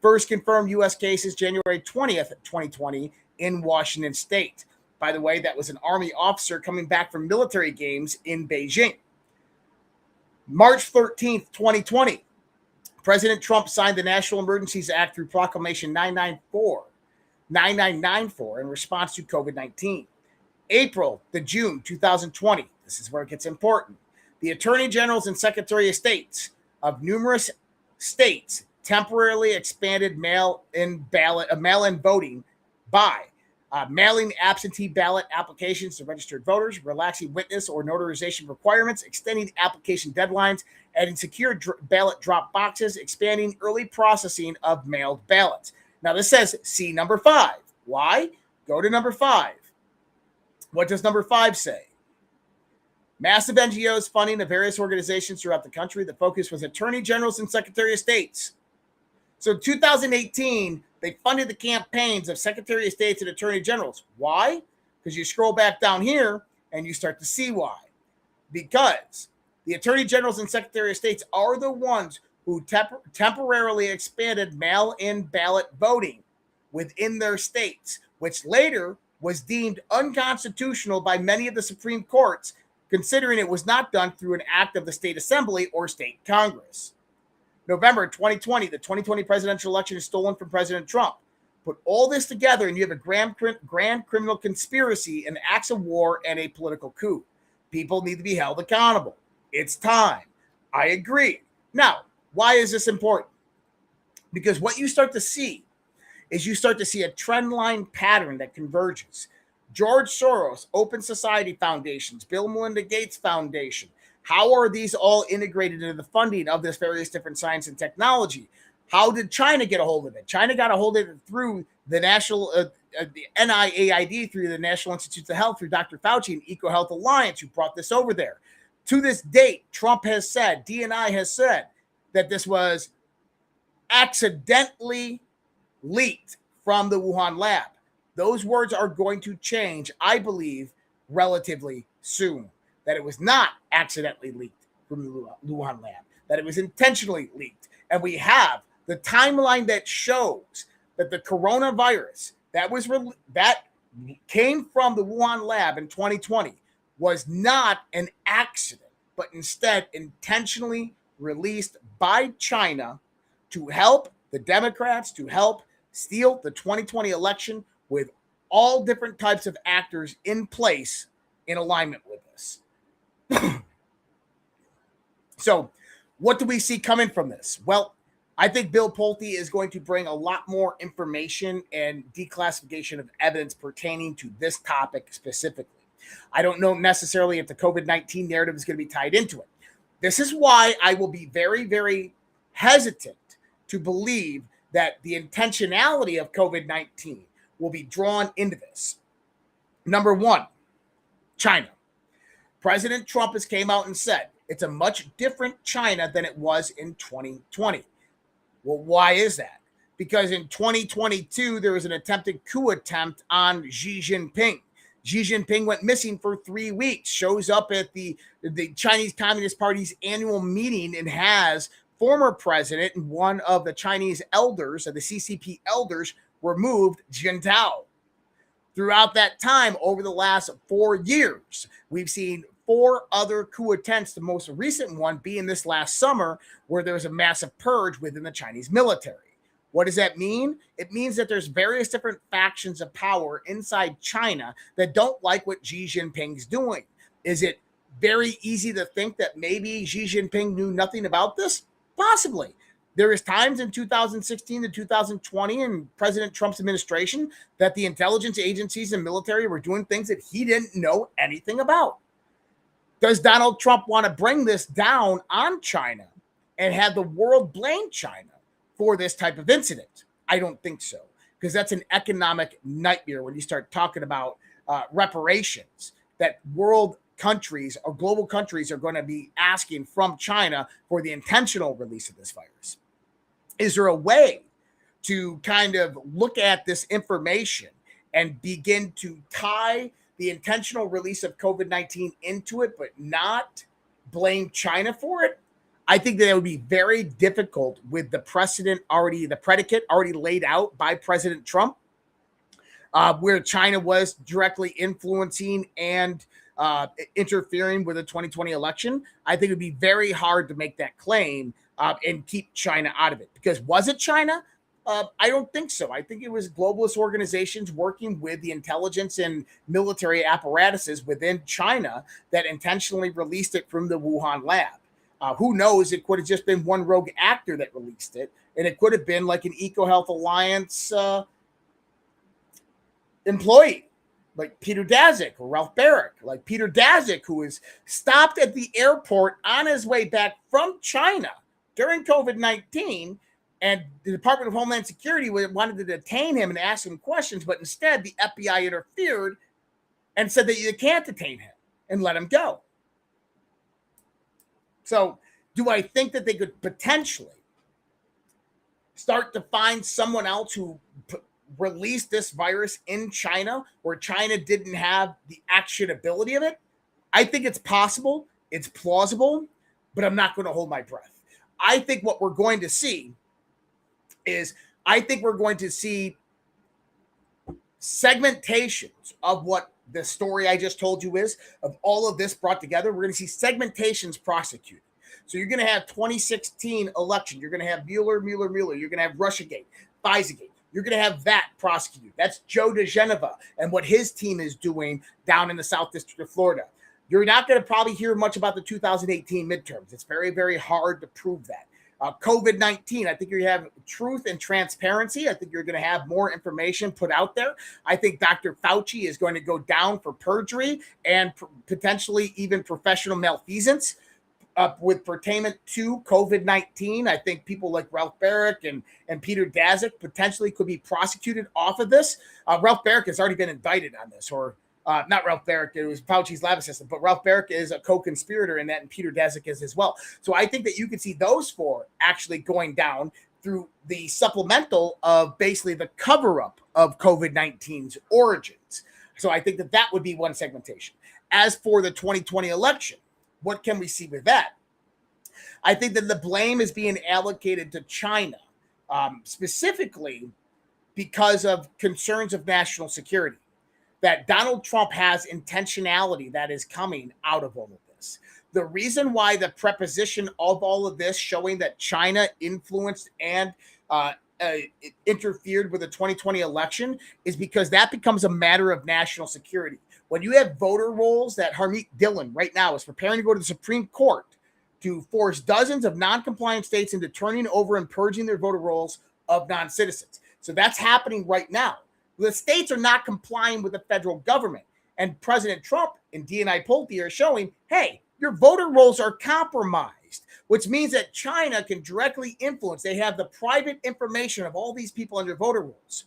First confirmed U.S. cases January 20th, 2020 in Washington State. By the way, that was an Army officer coming back from military games in Beijing. March 13th, 2020. President Trump signed the National Emergencies Act through Proclamation 9994 in response to COVID-19. April to June 2020. This is where it gets important. The Attorney Generals and Secretary of States of numerous states temporarily expanded mail-in voting by mailing absentee ballot applications to registered voters, relaxing witness or notarization requirements, extending application deadlines, adding secure ballot drop boxes, expanding early processing of mailed ballots. Now this says see number 5. Why? Go to number 5. What does number 5 say? Massive NGOs funding of various organizations throughout the country. The focus was attorney generals and secretary of states. So 2018, they funded the campaigns of Secretary of States and Attorney Generals. Why? Because you scroll back down here and you start to see why. Because the Attorney Generals and Secretary of States are the ones who temporarily expanded mail-in ballot voting within their states, which later was deemed unconstitutional by many of the Supreme Courts, considering it was not done through an act of the state assembly or state Congress. November 2020, the 2020 presidential election is stolen from President Trump. Put all this together and you have a grand criminal conspiracy, an acts of war, and a political coup. People need to be held accountable. It's time. I agree. Now, why is this important? Because what you start to see is you start to see a trend line pattern that converges. George Soros, Open Society Foundations, Bill and Melinda Gates Foundation. How are these all integrated into the funding of this various different science and technology? How did China get a hold of it? China got a hold of it through the the NIAID, through the National Institutes of Health, through Dr. Fauci and EcoHealth Alliance, who brought this over there. To this date, Trump has said, DNI has said, that this was accidentally leaked from the Wuhan lab. Those words are going to change, I believe, relatively soon. That it was not accidentally leaked from the Wuhan lab, that it was intentionally leaked. And we have the timeline that shows that the coronavirus that came from the Wuhan lab in 2020 was not an accident, but instead intentionally released by China to help the Democrats, to help steal the 2020 election, with all different types of actors in place in alignment with this. So what do we see coming from this? Well, I think Bill Pulte is going to bring a lot more information and declassification of evidence pertaining to this topic specifically. I don't know necessarily if the COVID-19 narrative is going to be tied into it. This is why I will be very, very hesitant to believe that the intentionality of COVID-19 will be drawn into this. Number one, China. President Trump has came out and said, It's a much different China than it was in 2020. Well, why is that? Because in 2022, there was an attempted coup attempt on Xi Jinping. Xi Jinping went missing for 3 weeks, shows up at the Chinese Communist Party's annual meeting and has former president and one of the Chinese elders, of the CCP elders, removed Jintao. Throughout that time, over the last 4 years, we've seen 4 other coup attempts, the most recent one being this last summer, where there was a massive purge within the Chinese military. What does that mean? It means that there's various different factions of power inside China that don't like what Xi Jinping's doing. Is it very easy to think that maybe Xi Jinping knew nothing about this? Possibly. There is times in 2016 to 2020 in President Trump's administration that the intelligence agencies and military were doing things that he didn't know anything about. Does Donald Trump want to bring this down on China and have the world blame China for this type of incident? I don't think so, because that's an economic nightmare when you start talking about reparations that world countries or global countries are going to be asking from China for the intentional release of this virus. Is there a way to kind of look at this information and begin to tie the intentional release of COVID-19 into it, but not blame China for it? I think that it would be very difficult with the predicate already laid out by President Trump, where China was directly influencing and interfering with the 2020 election. I think it would be very hard to make that claim and keep China out of it. Because was it China? I don't think so. I think it was globalist organizations working with the intelligence and military apparatuses within China that intentionally released it from the Wuhan lab. Who knows? It could have just been one rogue actor that released it, and it could have been like an EcoHealth Alliance employee, like Peter Daszak or Ralph Barrick, like Peter Daszak, who was stopped at the airport on his way back from China during COVID-19, and the Department of Homeland Security wanted to detain him and ask him questions, but instead the FBI interfered and said that you can't detain him and let him go. So do I think that they could potentially start to find someone else who released this virus in China where China didn't have the actionability of it? I think it's possible. It's plausible, but I'm not going to hold my breath. I think what we're going to see is segmentations of what the story I just told you is, of all of this brought together. We're going to see segmentations prosecuted. So you're going to have 2016 election. You're going to have Mueller. You're going to have Russiagate, FISAgate. You're going to have that prosecuted. That's Joe DeGeneva and what his team is doing down in the South District of Florida. You're not going to probably hear much about the 2018 midterms. It's very, very hard to prove that. COVID-19, I think you're going to have truth and transparency. I think you're going to have more information put out there. I think Dr. Fauci is going to go down for perjury and potentially even professional malfeasance with pertainment to COVID-19. I think people like Ralph Barrick and Peter Daszak potentially could be prosecuted off of this. Ralph Barrick has already been indicted on this, or not Ralph Barrick, it was Fauci's lab assistant, but Ralph Barrick is a co-conspirator in that, and Peter Daszak is as well. So I think that you could see those 4 actually going down through the supplemental of basically the cover-up of COVID-19's origins. So I think that would be one segmentation. As for the 2020 election, what can we see with that? I think that the blame is being allocated to China, specifically because of concerns of national security, that Donald Trump has intentionality that is coming out of all of this. The reason why the preposition of all of this showing that China influenced and interfered with the 2020 election is because that becomes a matter of national security. When you have voter rolls that Harmeet Dillon right now is preparing to go to the Supreme Court to force dozens of non-compliant states into turning over and purging their voter rolls of non-citizens. So that's happening right now. The states are not complying with the federal government. And President Trump and DNI Pulte are showing, hey, your voter rolls are compromised, which means that China can directly influence. They have the private information of all these people on your voter rolls.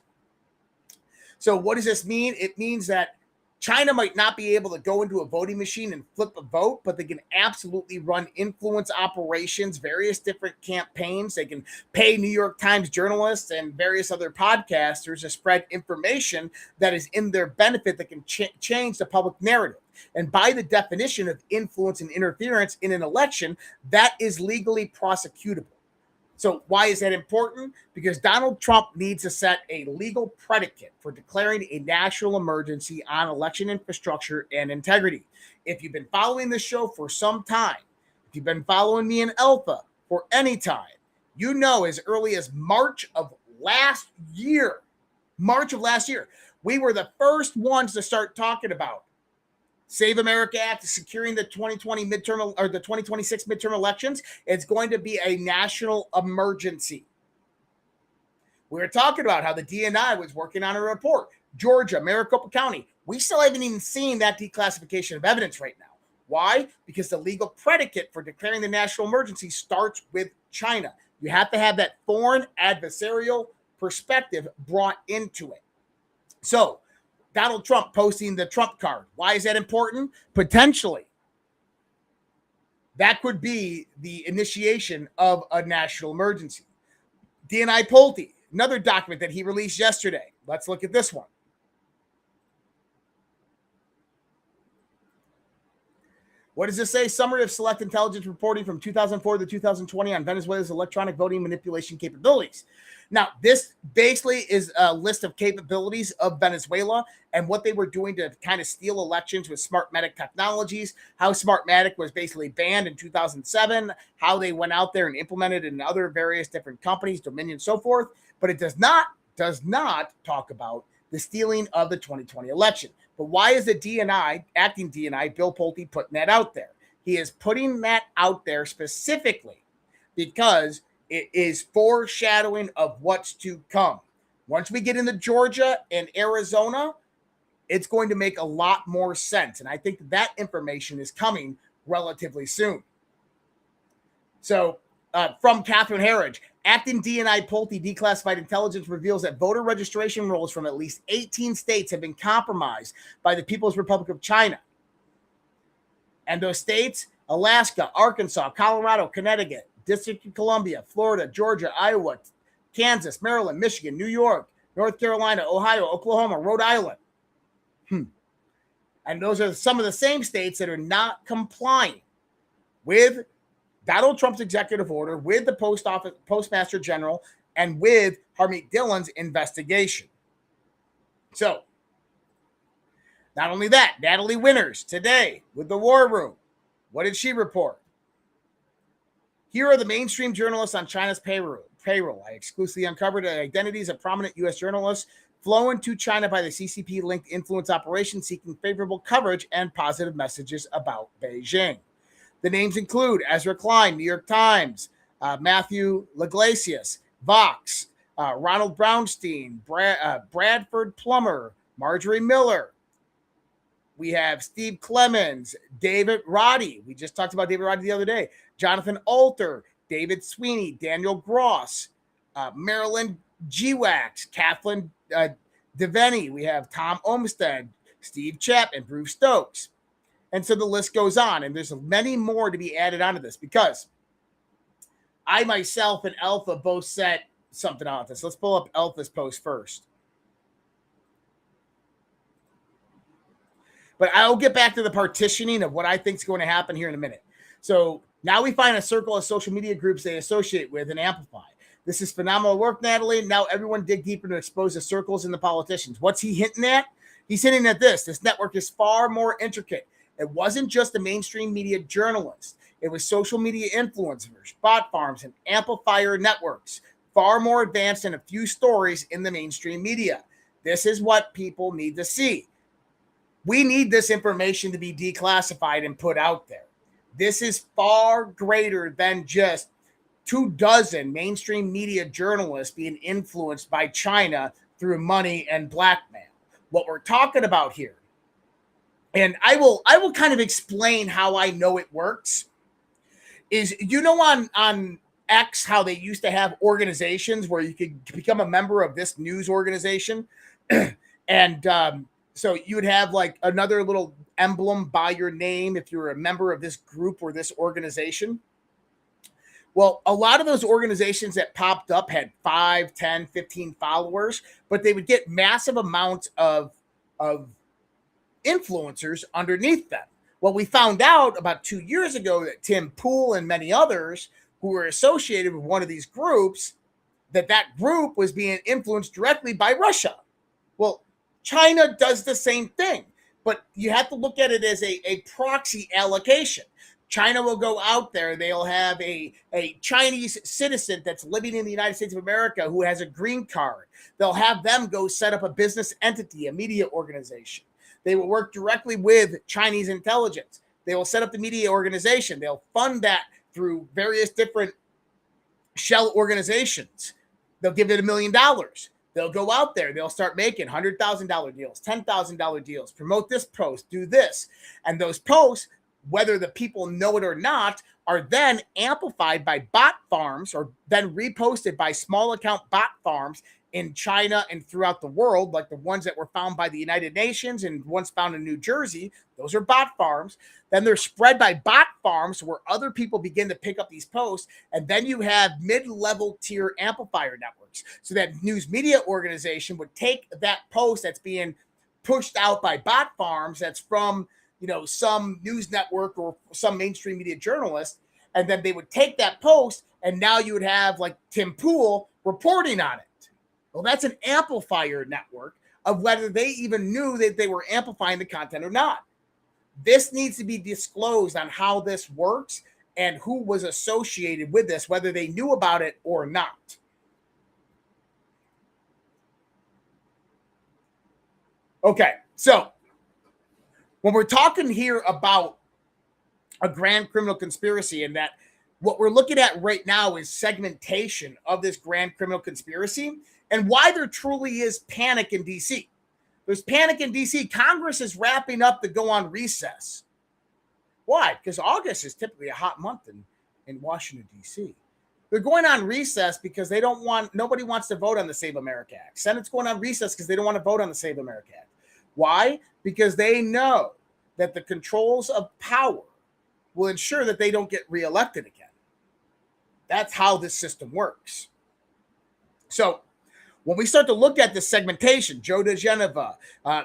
So what does this mean? It means that China might not be able to go into a voting machine and flip a vote, but they can absolutely run influence operations, various different campaigns. They can pay New York Times journalists and various other podcasters to spread information that is in their benefit that can change the public narrative. And by the definition of influence and interference in an election, that is legally prosecutable. So why is that important? Because Donald Trump needs to set a legal predicate for declaring a national emergency on election infrastructure and integrity. If you've been following this show for some time, if you've been following me in Alpha for any time, you know as early as March of last year, we were the first ones to start talking about Save America Act, securing the 2020 midterm or the 2026 midterm elections. It's going to be a national emergency. We were talking about how the DNI was working on a report. Georgia, Maricopa County. We still haven't even seen that declassification of evidence right now. Why? Because the legal predicate for declaring the national emergency starts with China. You have to have that foreign adversarial perspective brought into it. So, Donald Trump posting the Trump card. Why is that important? Potentially, that could be the initiation of a national emergency. DNI Pulte, another document that he released yesterday. Let's look at this one. What does this say? Summary of select intelligence reporting from 2004 to 2020 on Venezuela's electronic voting manipulation capabilities. Now, this basically is a list of capabilities of Venezuela and what they were doing to kind of steal elections with Smartmatic technologies, how Smartmatic was basically banned in 2007, how they went out there and implemented in other various different companies, Dominion, so forth. But it does not talk about the stealing of the 2020 election. But why is the DNI, acting DNI, Bill Pulte, putting that out there? He is putting that out there specifically because it is foreshadowing of what's to come. Once we get into Georgia and Arizona, it's going to make a lot more sense. And I think that information is coming relatively soon. So from Catherine Herridge, acting DNI Pulte declassified intelligence reveals that voter registration rolls from at least 18 states have been compromised by the People's Republic of China. And those states, Alaska, Arkansas, Colorado, Connecticut, District of Columbia, Florida, Georgia, Iowa, Kansas, Maryland, Michigan, New York, North Carolina, Ohio, Oklahoma, Rhode Island. And those are some of the same states that are not complying with Donald Trump's executive order, with the Postmaster General, and with Harmeet Dillon's investigation. So, not only that, Natalie Winters today with the War Room. What did she report? Here are the mainstream journalists on China's payroll. I exclusively uncovered the identities of prominent U.S. journalists flown to China by the CCP-linked influence operation seeking favorable coverage and positive messages about Beijing. The names include Ezra Klein, New York Times, Matthew Iglesias, Vox, Ronald Brownstein, Bradford Plummer, Marjorie Miller. We have Steve Clemens, David Roddy. We just talked about David Roddy the other day. Jonathan Alter, David Sweeney, Daniel Gross, Marilyn G-Wax, Kathleen Devaney. We have Tom Olmsted, Steve Chapp, and Bruce Stokes. And so the list goes on. And there's many more to be added onto this because I myself and Alpha both said something on this. Let's pull up Alpha's post first. But I'll get back to the partitioning of what I think is going to happen here in a minute. So now we find a circle of social media groups they associate with and amplify. This is phenomenal work, Natalie. Now everyone dig deeper to expose the circles and the politicians. What's he hinting at? He's hinting at this. This network is far more intricate. It wasn't just the mainstream media journalists. It was social media influencers, bot farms, and amplifier networks, far more advanced than a few stories in the mainstream media. This is what people need to see. We need this information to be declassified and put out there. This is far greater than just 24 mainstream media journalists being influenced by China through money and blackmail. What we're talking about here, and I will kind of explain how I know it works, is on X how they used to have organizations where you could become a member of this news organization and So you would have like another little emblem by your name if you're a member of this group or this organization. Well, a lot of those organizations that popped up had 5, 10, 15 followers, but they would get massive amounts of influencers underneath them. Well, we found out about 2 years ago that Tim Pool and many others who were associated with one of these groups, that group was being influenced directly by Russia. Well, China does the same thing, but you have to look at it as a proxy allocation. China will go out there. They'll have a Chinese citizen that's living in the United States of America who has a green card. They'll have them go set up a business entity, a media organization. They will work directly with Chinese intelligence. They will set up the media organization. They'll fund that through various different shell organizations. They'll give it $1 million. They'll go out there. They'll start making $100,000 deals, $10,000 deals, promote this post, do this. And those posts, whether the people know it or not, are then amplified by bot farms or then reposted by small account bot farms in China and throughout the world, like the ones that were found by the United Nations and ones found in New Jersey. Those are bot farms. Then they're spread by bot farms where other people begin to pick up these posts. And then you have mid-level tier amplifier networks. So that news media organization would take that post that's being pushed out by bot farms that's from some news network or some mainstream media journalist, and then they would take that post, and now you would have like Tim Pool reporting on it. Well, that's an amplifier network of whether they even knew that they were amplifying the content or not. This needs to be disclosed on how this works and who was associated with this, whether they knew about it or not. Okay, so when we're talking here about a grand criminal conspiracy, and that what we're looking at right now is segmentation of this grand criminal conspiracy and why there truly is panic in DC. There's panic in DC. Congress is wrapping up to go on recess. Why? Because August is typically a hot month in Washington, DC. They're going on recess because nobody wants to vote on the Save America Act. Senate's going on recess because they don't want to vote on the Save America Act. Why? Because they know that the controls of power will ensure that they don't get reelected again. That's how this system works. So when we start to look at this segmentation, Joe DeGeneva,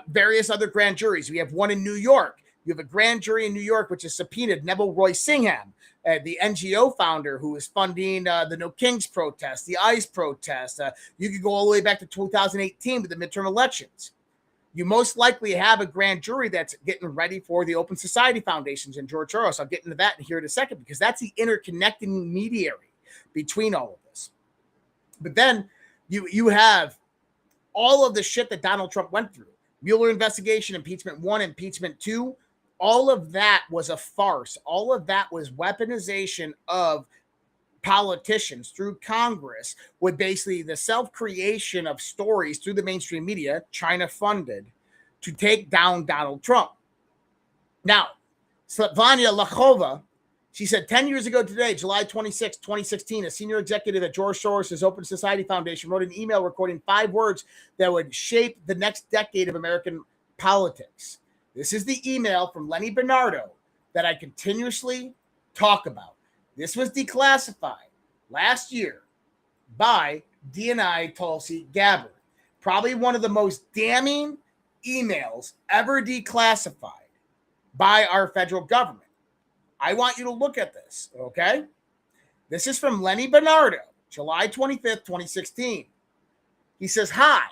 various other grand juries, we have one in New York. You have a grand jury in New York which has subpoenaed Neville Roy Singham, the NGO founder who is funding the No Kings protest, the ICE protest. You could go all the way back to 2018 with the midterm elections. You most likely have a grand jury that's getting ready for the Open Society Foundations and George Soros. I'll get into that here in a second because that's the interconnecting mediary between all of this. But then you have all of the shit that Donald Trump went through. Mueller investigation, impeachment 1, impeachment 2. All of that was a farce. All of that was weaponization of politicians through Congress with basically the self-creation of stories through the mainstream media, China funded, to take down Donald Trump. Now, Svetlana Lachova, she said 10 years ago today, July 26, 2016, a senior executive at George Soros' Open Society Foundation wrote an email recording 5 words that would shape the next decade of American politics. This is the email from Lenny Bernardo that I continuously talk about. This was declassified last year by DNI Tulsi Gabbard. Probably one of the most damning emails ever declassified by our federal government. I want you to look at this, okay? This is from Lenny Bernardo, July 25th, 2016. He says, "Hi,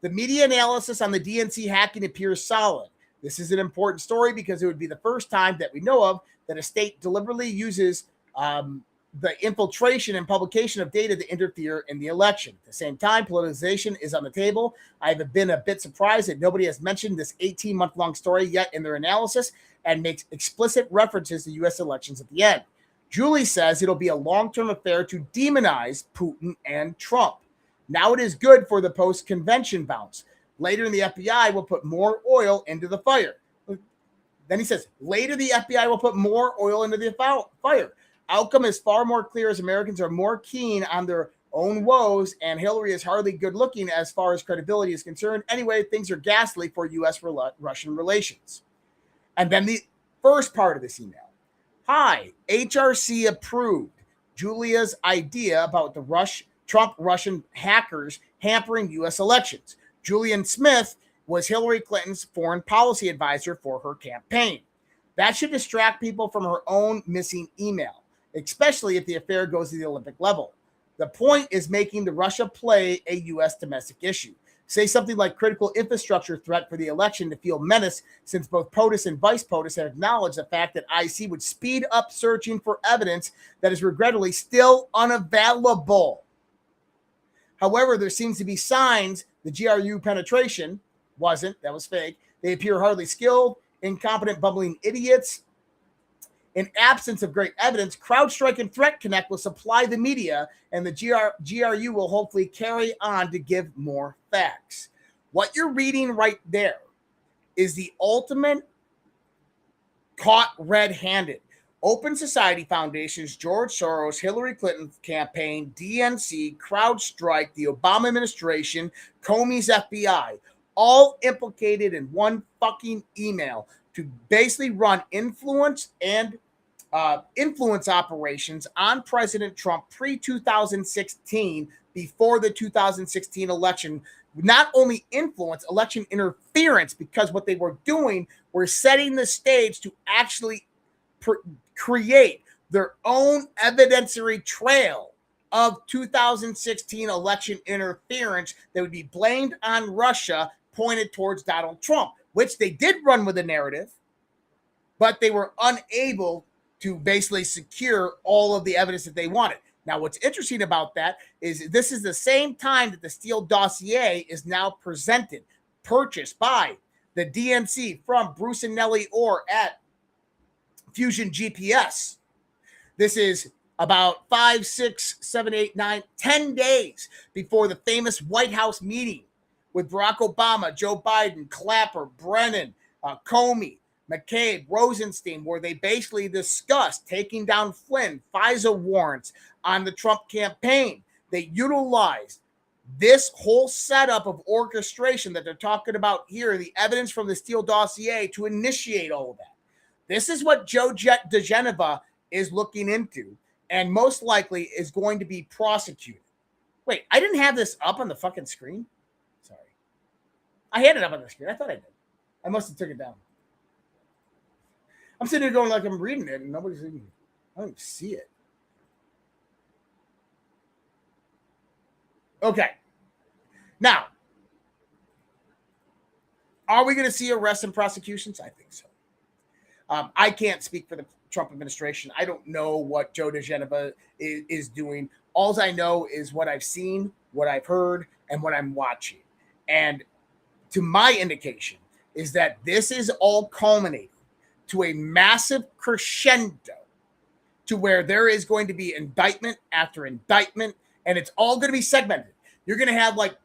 the media analysis on the DNC hacking appears solid. This is an important story because it would be the first time that we know of that a state deliberately uses the infiltration and publication of data to interfere in the election. At the same time, politicization is on the table. I've been a bit surprised that nobody has mentioned this 18-month-long story yet in their analysis and makes explicit references to U.S. elections at the end. Julie says it'll be a long-term affair to demonize Putin and Trump. Now it is good for the post-convention bounce. Later in the FBI will put more oil into the fire." Then he says, later the FBI will put more oil into the fire. Outcome is far more clear as Americans are more keen on their own woes, and Hillary is hardly good looking as far as credibility is concerned. Anyway, things are ghastly for U.S.-Russian relations. And then the first part of this email. Hi, HRC approved Julia's idea about the Trump-Russian hackers hampering U.S. elections. Julian Smith was Hillary Clinton's foreign policy advisor for her campaign. That should distract people from her own missing email, especially if the affair goes to the Olympic level. The point is making the Russia play a U.S. domestic issue. Say something like critical infrastructure threat for the election to feel menace, since both POTUS and Vice POTUS have acknowledged the fact that IC would speed up searching for evidence that is regrettably still unavailable. However, there seems to be signs the GRU penetration wasn't, that was fake. They appear hardly skilled, incompetent, bumbling idiots. In absence of great evidence, CrowdStrike and Threat Connect will supply the media, and the GRU will hopefully carry on to give more facts. What you're reading right there is the ultimate caught red-handed. Open Society Foundations, George Soros, Hillary Clinton's campaign, DNC, CrowdStrike, the Obama administration, Comey's FBI, all implicated in one fucking email to basically run influence operations on President Trump pre-2016, before the 2016 election. Not only influence, election interference, because what they were doing were setting the stage to actually create their own evidentiary trail of 2016 election interference that would be blamed on Russia, pointed towards Donald Trump, which they did run with a narrative, but they were unable to basically secure all of the evidence that they wanted. Now, what's interesting about that is this is the same time that the Steele dossier is now purchased by the DNC from Bruce and Nellie Orr at Fusion GPS. This is about 5, 6, 7, 8, 9, 10 days before the famous White House meeting with Barack Obama, Joe Biden, Clapper, Brennan, Comey, McCabe, Rosenstein, where they basically discussed taking down Flynn, FISA warrants on the Trump campaign. They utilized this whole setup of orchestration that they're talking about here, the evidence from the Steele dossier, to initiate all of that. This is what Joe DeGeneva is looking into, and most likely is going to be prosecuted. Wait, I didn't have this up on the fucking screen? Sorry. I had it up on the screen. I thought I did. I must have took it down. I'm sitting here going like I'm reading it, and nobody's even, I don't even see it. Okay. Now, are we going to see arrests and prosecutions? I think so. I can't speak for the Trump administration. I don't know what Joe DeGeneva is doing. All I know is what I've seen, what I've heard, and what I'm watching. And to my indication is that this is all culminating to a massive crescendo to where there is going to be indictment after indictment, and it's all going to be segmented. You're going to have like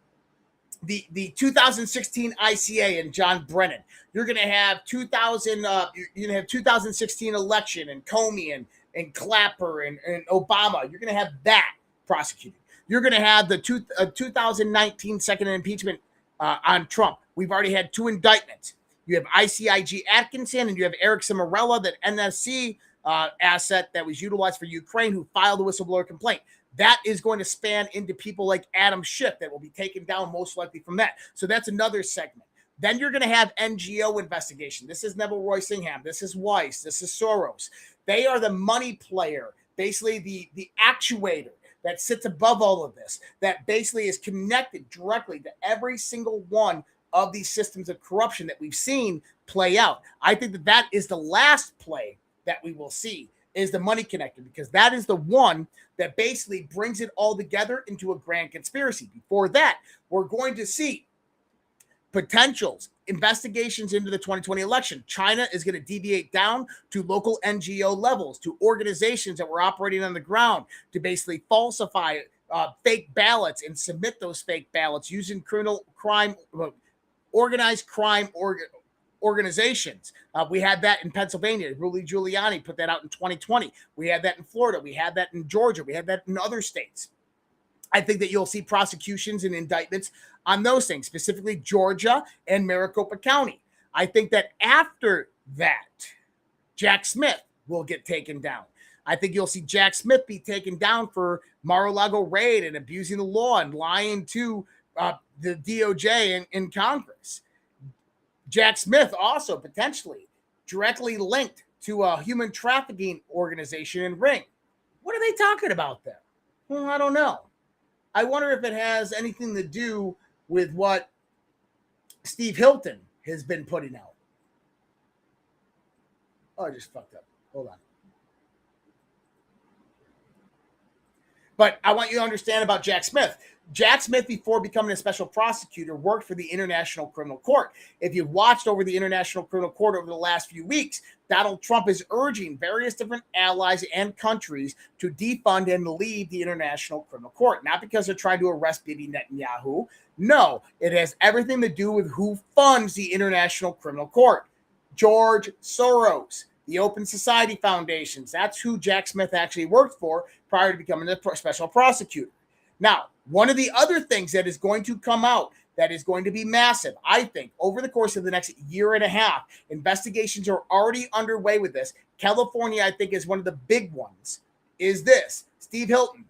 the 2016 ICA and John Brennan. You're going to have 2016 election and Comey and Clapper and Obama. You're going to have that prosecuted. You're going to have the 2019 second impeachment on Trump. We've already had 2 indictments. You have ICIG Atkinson, and you have Eric Cimarella, that NSC asset that was utilized for Ukraine, who filed a whistleblower complaint. That is going to span into people like Adam Schiff that will be taken down most likely from that. So that's another segment. Then you're going to have NGO investigation. This is Neville Royce Ingham. This is Weiss. This is Soros. They are the money player, basically the actuator that sits above all of this, that basically is connected directly to every single one of these systems of corruption that we've seen play out. I think that that is the last play that we will see, is the money connector, because that is the one that basically brings it all together into a grand conspiracy. Before that, we're going to see potentials, investigations into the 2020 election. China is going to deviate down to local NGO levels, to organizations that were operating on the ground to basically falsify fake ballots and submit those fake ballots using organized crime organizations. We had that in Pennsylvania. Rudy Giuliani put that out in 2020. We had that in Florida. We had that in Georgia. We had that in other states. I think that you'll see prosecutions and indictments on those things, specifically Georgia and Maricopa County. I think that after that, Jack Smith will get taken down. I think you'll see Jack Smith be taken down for Mar-a-Lago raid and abusing the law and lying to the DOJ in Congress. Jack Smith also potentially directly linked to a human trafficking organization in Ring. What are they talking about there? Well, I don't know. I wonder if it has anything to do with what Steve Hilton has been putting out. Oh, I just fucked up. Hold on. But I want you to understand about Jack Smith. Jack Smith, before becoming a special prosecutor, worked for the International Criminal Court. If you've watched over the International Criminal Court over the last few weeks, Donald Trump is urging various different allies and countries to defund and leave the International Criminal Court. Not because they're trying to arrest Bibi Netanyahu. No, it has everything to do with who funds the International Criminal Court. George Soros, the Open Society Foundations. That's who Jack Smith actually worked for prior to becoming a special prosecutor. Now, one of the other things that is going to come out that is going to be massive, I think, over the course of the next year and a half, investigations are already underway with this. California, I think, is one of the big ones, is this. Steve Hilton,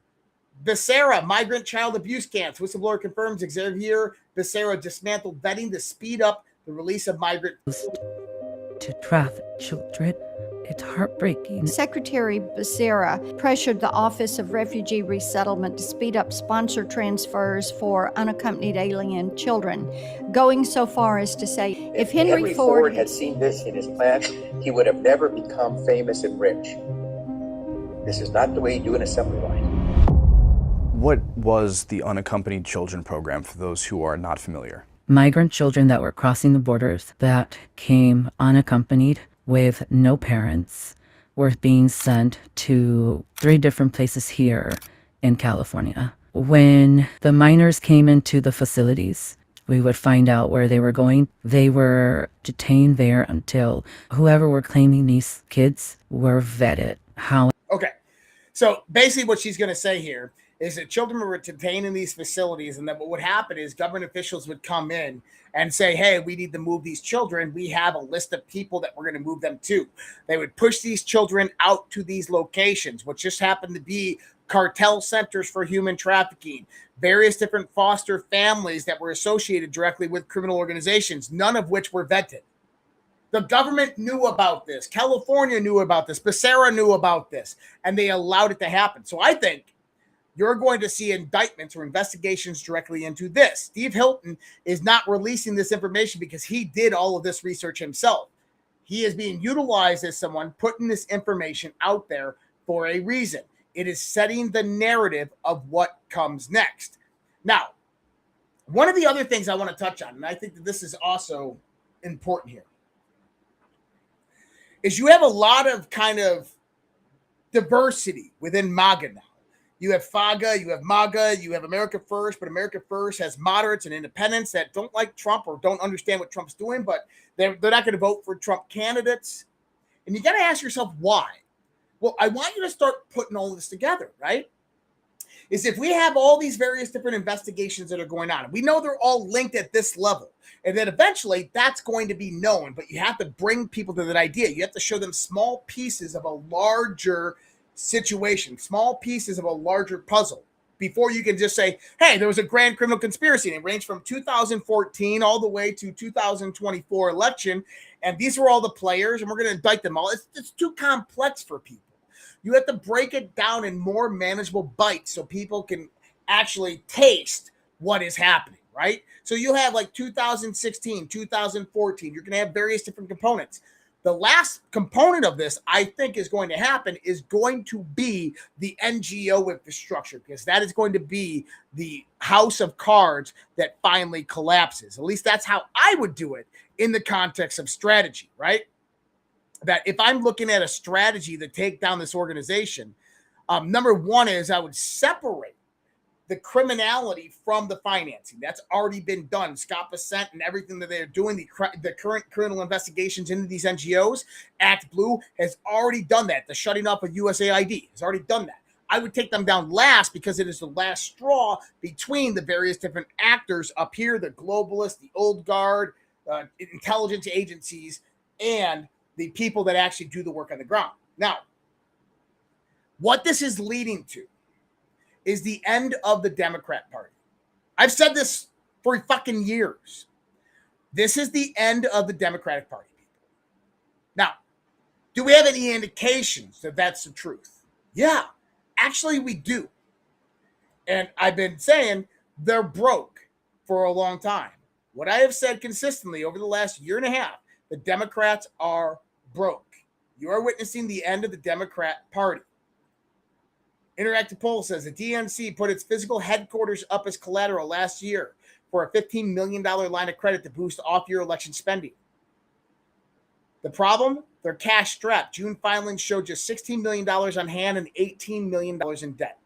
Becerra, migrant child abuse camps. Whistleblower confirms Xavier Becerra dismantled vetting to speed up the release of migrants. To traffic children. It's heartbreaking. Secretary Becerra pressured the Office of Refugee Resettlement to speed up sponsor transfers for unaccompanied alien children, going so far as to say, if Henry Ford had seen this in his plan, he would have never become famous and rich. This is not the way you do an assembly line. What was the Unaccompanied Children program for those who are not familiar? Migrant children that were crossing the borders that came unaccompanied with no parents were being sent to 3 different places here in California. When the minors came into the facilities, we would find out where they were going. They were detained there until whoever were claiming these kids were vetted. Okay. So basically what she's going to say here is that children were detained in these facilities, and that what would happen is government officials would come in and say, hey, we need to move these children. We have a list of people that we're going to move them to. They would push these children out to these locations, which just happened to be cartel centers for human trafficking, various different foster families that were associated directly with criminal organizations, none of which were vetted. The government knew about this. California knew about this. Becerra knew about this, and they allowed it to happen. So I think you're going to see indictments or investigations directly into this. Steve Hilton is not releasing this information because he did all of this research himself. He is being utilized as someone putting this information out there for a reason. It is setting the narrative of what comes next. Now, one of the other things I want to touch on, and I think that this is also important here, is you have a lot of kind of diversity within MAGA now. You have FAGA, you have MAGA, you have America First, but America First has moderates and independents that don't like Trump or don't understand what Trump's doing, but they're not going to vote for Trump candidates. And you got to ask yourself why. Well, I want you to start putting all this together, right? Is if we have all these various different investigations that are going on, we know they're all linked at this level, and then eventually that's going to be known, but you have to bring people to that idea. You have to show them small pieces of a larger situation, small pieces of a larger puzzle before you can just say, hey, there was a grand criminal conspiracy, and it ranged from 2014 all the way to 2024 election, and these were all the players, and we're going to indict them all. It's too complex for people. You have to break it down in more manageable bites so people can actually taste what is happening, right? So you'll have like 2016, 2014, you're going to have various different components. The last component of this, I think, is going to happen is going to be the NGO infrastructure, because that is going to be the house of cards that finally collapses. At least that's how I would do it in the context of strategy, right? That if I'm looking at a strategy to take down this organization, number one is I would separate the criminality from the financing. That's already been done. Scott Bessent and everything that they're doing, the current criminal investigations into these NGOs, Act Blue has already done that. The shutting up of USAID has already done that. I would take them down last because it is the last straw between the various different actors up here, the globalists, the old guard, intelligence agencies, and the people that actually do the work on the ground. Now, what this is leading to is the end of the Democrat Party. I've said this for fucking years. This is the end of the Democratic Party, people. Now, do we have any indications that that's the truth? Yeah, actually we do. And I've been saying they're broke for a long time. What I have said consistently over the last year and a half, the Democrats are broke. You are witnessing the end of the Democrat Party. Interactive Poll says the DNC put its physical headquarters up as collateral last year for a $15 million line of credit to boost off-year election spending. The problem? They're cash strapped. June filings showed just $16 million on hand and $18 million in debt.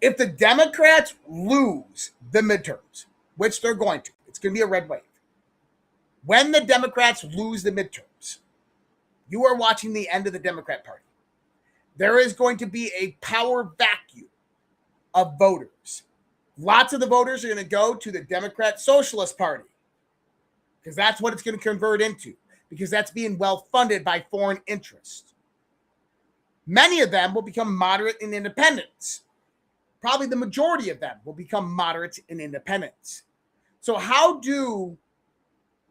If the Democrats lose the midterms, which they're going to, it's going to be a red wave. When the Democrats lose the midterms, you are watching the end of the Democrat Party. There is going to be a power vacuum of voters. Lots of the voters are going to go to the Democrat Socialist Party because that's what it's going to convert into, because that's being well funded by foreign interests. Many of them will become moderate and independents. Probably the majority of them will become moderates and independents. So how do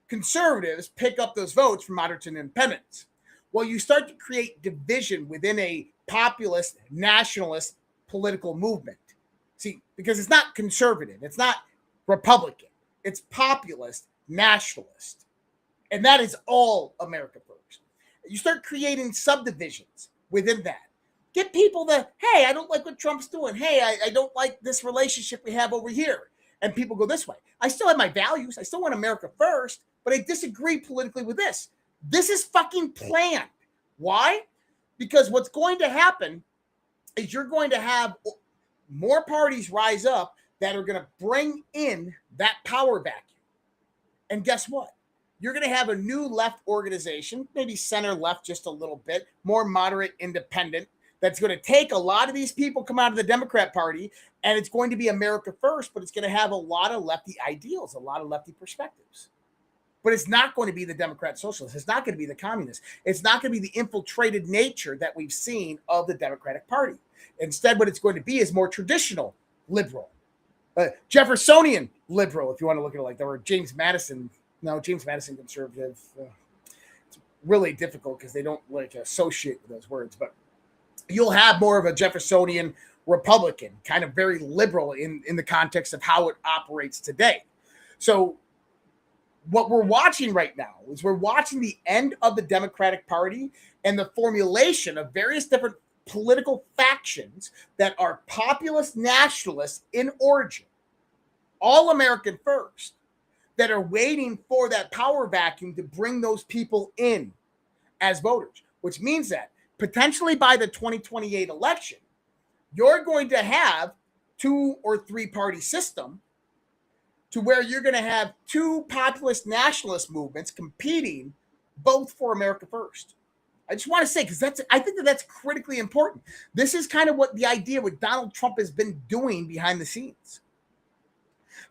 conservatives pick up those votes from moderates and independents? Well, you start to create division within a populist, nationalist political movement. See, because it's not conservative, it's not Republican, it's populist, nationalist. And that is all America first. You start creating subdivisions within that. Get people to, hey, I don't like what Trump's doing. Hey, I don't like this relationship we have over here. And people go this way. I still have my values. I still want America first, but I disagree politically with this. This is fucking planned. Why? Because what's going to happen is you're going to have more parties rise up that are going to bring in that power vacuum. And guess what? You're going to have a new left organization, maybe center left just a little bit, more moderate, independent, that's going to take a lot of these people come out of the Democrat Party, and it's going to be America first, but it's going to have a lot of lefty ideals, a lot of lefty perspectives. But it's not going to be the Democrat Socialists. It's not going to be the Communists. It's not going to be the infiltrated nature that we've seen of the Democratic Party. Instead, what it's going to be is more traditional liberal, Jeffersonian liberal, if you want to look at it like that, or James Madison. No, James Madison conservative. It's really difficult because they don't like associate with those words. But you'll have more of a Jeffersonian Republican, kind of very liberal in the context of how it operates today. So what we're watching right now is we're watching the end of the Democratic Party and the formulation of various different political factions that are populist nationalists in origin, all American first, that are waiting for that power vacuum to bring those people in as voters, which means that potentially by the 2028 election, you're going to have 2 or 3 party system to where you're going to have 2 populist nationalist movements competing both for America first. I just want to say, because I think that's critically important. This is kind of what the idea what Donald Trump has been doing behind the scenes.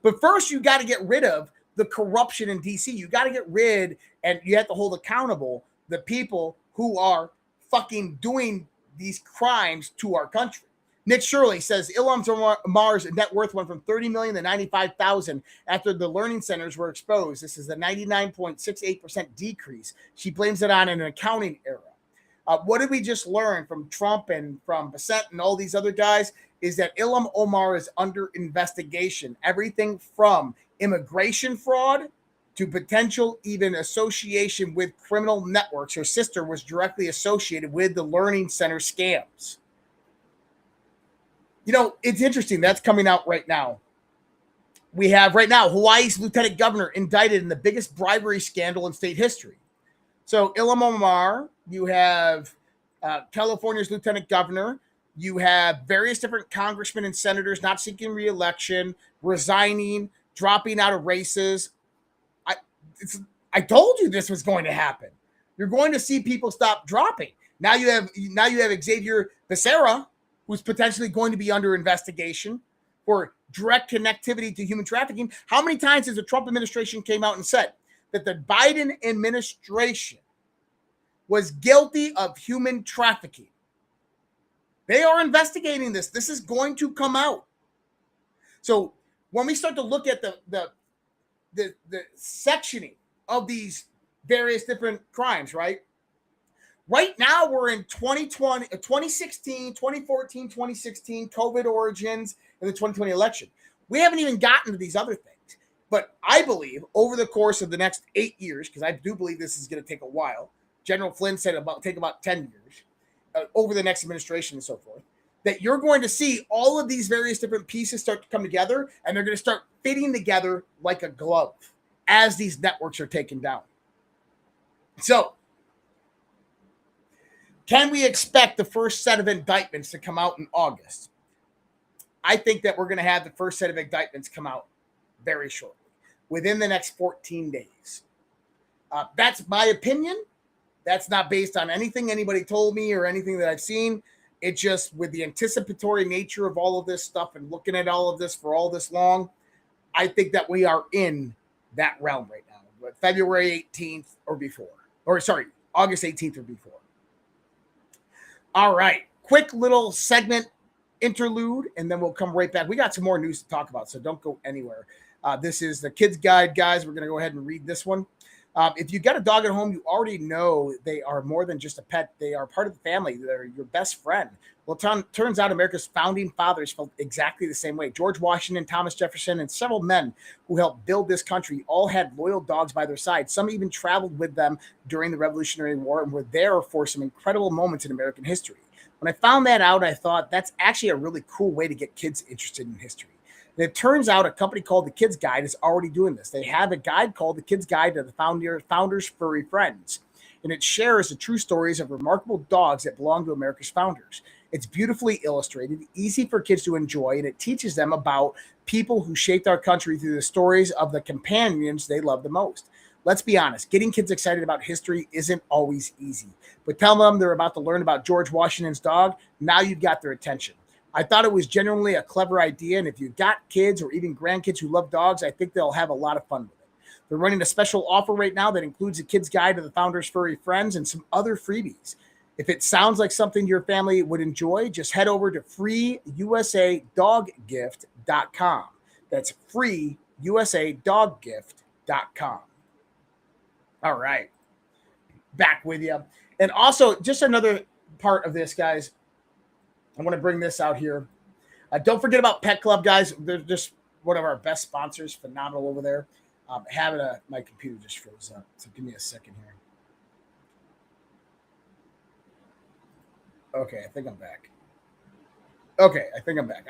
But first, you got to get rid of the corruption in DC. You got to get rid, and you have to hold accountable the people who are fucking doing these crimes to our country. Nick Shirley says Ilhan Omar's net worth went from 30 million to 95,000 after the learning centers were exposed. This is a 99.68% decrease. She blames it on an accounting error. What did we just learn from Trump and from Bassett and all these other guys is that Ilhan Omar is under investigation. Everything from immigration fraud to potential even association with criminal networks. Her sister was directly associated with the learning center scams. You know, it's interesting. That's coming out right now. We have right now Hawaii's lieutenant governor indicted in the biggest bribery scandal in state history. So Ilhan Omar, you have California's lieutenant governor. You have various different congressmen and senators not seeking re-election, resigning, dropping out of races. I told you this was going to happen. You're going to see people stop dropping. Now you have Xavier Becerra, who's potentially going to be under investigation for direct connectivity to human trafficking. How many times has the Trump administration came out and said that the Biden administration was guilty of human trafficking? They are investigating this. This is going to come out. So when we start to look at the sectioning of these various different crimes, right? Right now we're in 2020, 2016, 2014, 2016, COVID origins, and the 2020 election. We haven't even gotten to these other things. But I believe over the course of the next 8 years, because I do believe this is going to take a while, General Flynn said take about 10 years, over the next administration and so forth, that you're going to see all of these various different pieces start to come together, and they're going to start fitting together like a glove as these networks are taken down. So, can we expect the first set of indictments to come out in August? I think that we're going to have the first set of indictments come out very shortly, within the next 14 days. That's my opinion. That's not based on anything anybody told me or anything that I've seen. It just, with the anticipatory nature of all of this stuff and looking at all of this for all this long, I think that we are in that realm right now. But February 18th or before. Or sorry, August 18th or before. All right. Quick little segment interlude, and then we'll come right back. We got some more news to talk about, so don't go anywhere. This is the Kids Guide, guys. We're going to go ahead and read this one. If you got a dog at home, you already know they are more than just a pet. They are part of the family. They're your best friend. Well, turns out America's founding fathers felt exactly the same way. George Washington, Thomas Jefferson, and several men who helped build this country all had loyal dogs by their side. Some even traveled with them during the Revolutionary War and were there for some incredible moments in American history. When I found that out, I thought that's actually a really cool way to get kids interested in history. And it turns out a company called the Kids Guide is already doing this. They have a guide called the Kids Guide to the Founders' Furry Friends. And it shares the true stories of remarkable dogs that belong to America's founders. It's beautifully illustrated, easy for kids to enjoy, and it teaches them about people who shaped our country through the stories of the companions they love the most. Let's be honest, getting kids excited about history isn't always easy. But tell them they're about to learn about George Washington's dog, now you've got their attention. I thought it was genuinely a clever idea, and if you've got kids or even grandkids who love dogs, I think they'll have a lot of fun with it. They're running a special offer right now that includes a Kids Guide to the Founders' Furry Friends and some other freebies. If it sounds like something your family would enjoy, just head over to freeusadoggift.com. That's freeusadoggift.com. All right. Back with you. And also, just another part of this, guys. I want to bring this out here. Don't forget about Pet Club, guys. They're just one of our best sponsors. Phenomenal over there. My computer just froze up, so give me a second here. Okay, I think I'm back.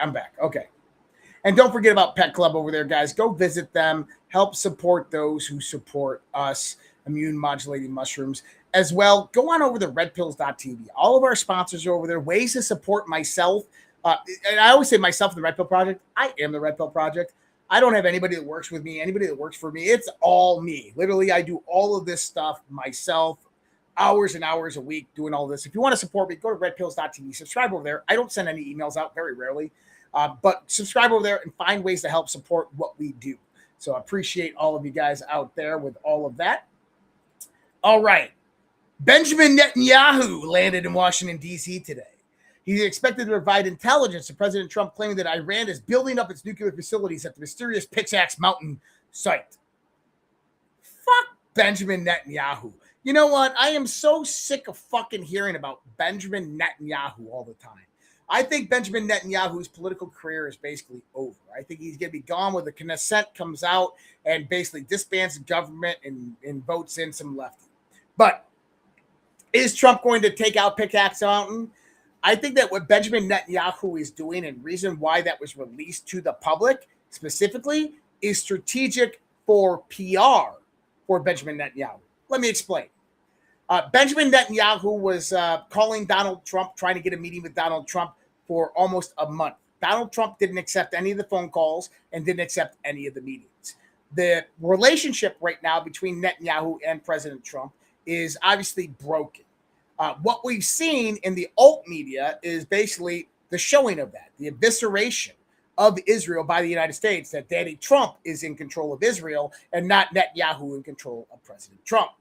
I'm back. Okay. And don't forget about Pet Club over there, guys. Go visit them. Help support those who support us, Immune Modulating Mushrooms. As well, go on over to redpills.tv. All of our sponsors are over there. Ways to support myself. And I always say myself and the Red Pill Project. I am the Red Pill Project. I don't have anybody that works with me, anybody that works for me. It's all me. Literally, I do all of this stuff myself, hours and hours a week doing all this. If you want to support me, go to redpills.tv. Subscribe over there. I don't send any emails out, very rarely. But subscribe over there and find ways to help support what we do. So I appreciate all of you guys out there with all of that. All right. Benjamin Netanyahu landed in Washington, D.C. today. He's expected to provide intelligence to President Trump, claiming that Iran is building up its nuclear facilities at the mysterious Pickaxe Mountain site. Fuck Benjamin Netanyahu. You know what? I am so sick of fucking hearing about Benjamin Netanyahu all the time. I think Benjamin Netanyahu's political career is basically over. I think he's going to be gone when the Knesset comes out and basically disbands the government and votes in some lefty. But is Trump going to take out Pickaxe Mountain? I think that what Benjamin Netanyahu is doing, and reason why that was released to the public specifically, is strategic for PR for Benjamin Netanyahu. Let me explain. Benjamin Netanyahu was calling Donald Trump, trying to get a meeting with Donald Trump for almost a month. Donald Trump didn't accept any of the phone calls and didn't accept any of the meetings. The relationship right now between Netanyahu and President Trump is obviously broken. What we've seen in the alt media is basically the showing of that, the evisceration of Israel by the United States, that Daddy Trump is in control of Israel and not Netanyahu in control of President Trump.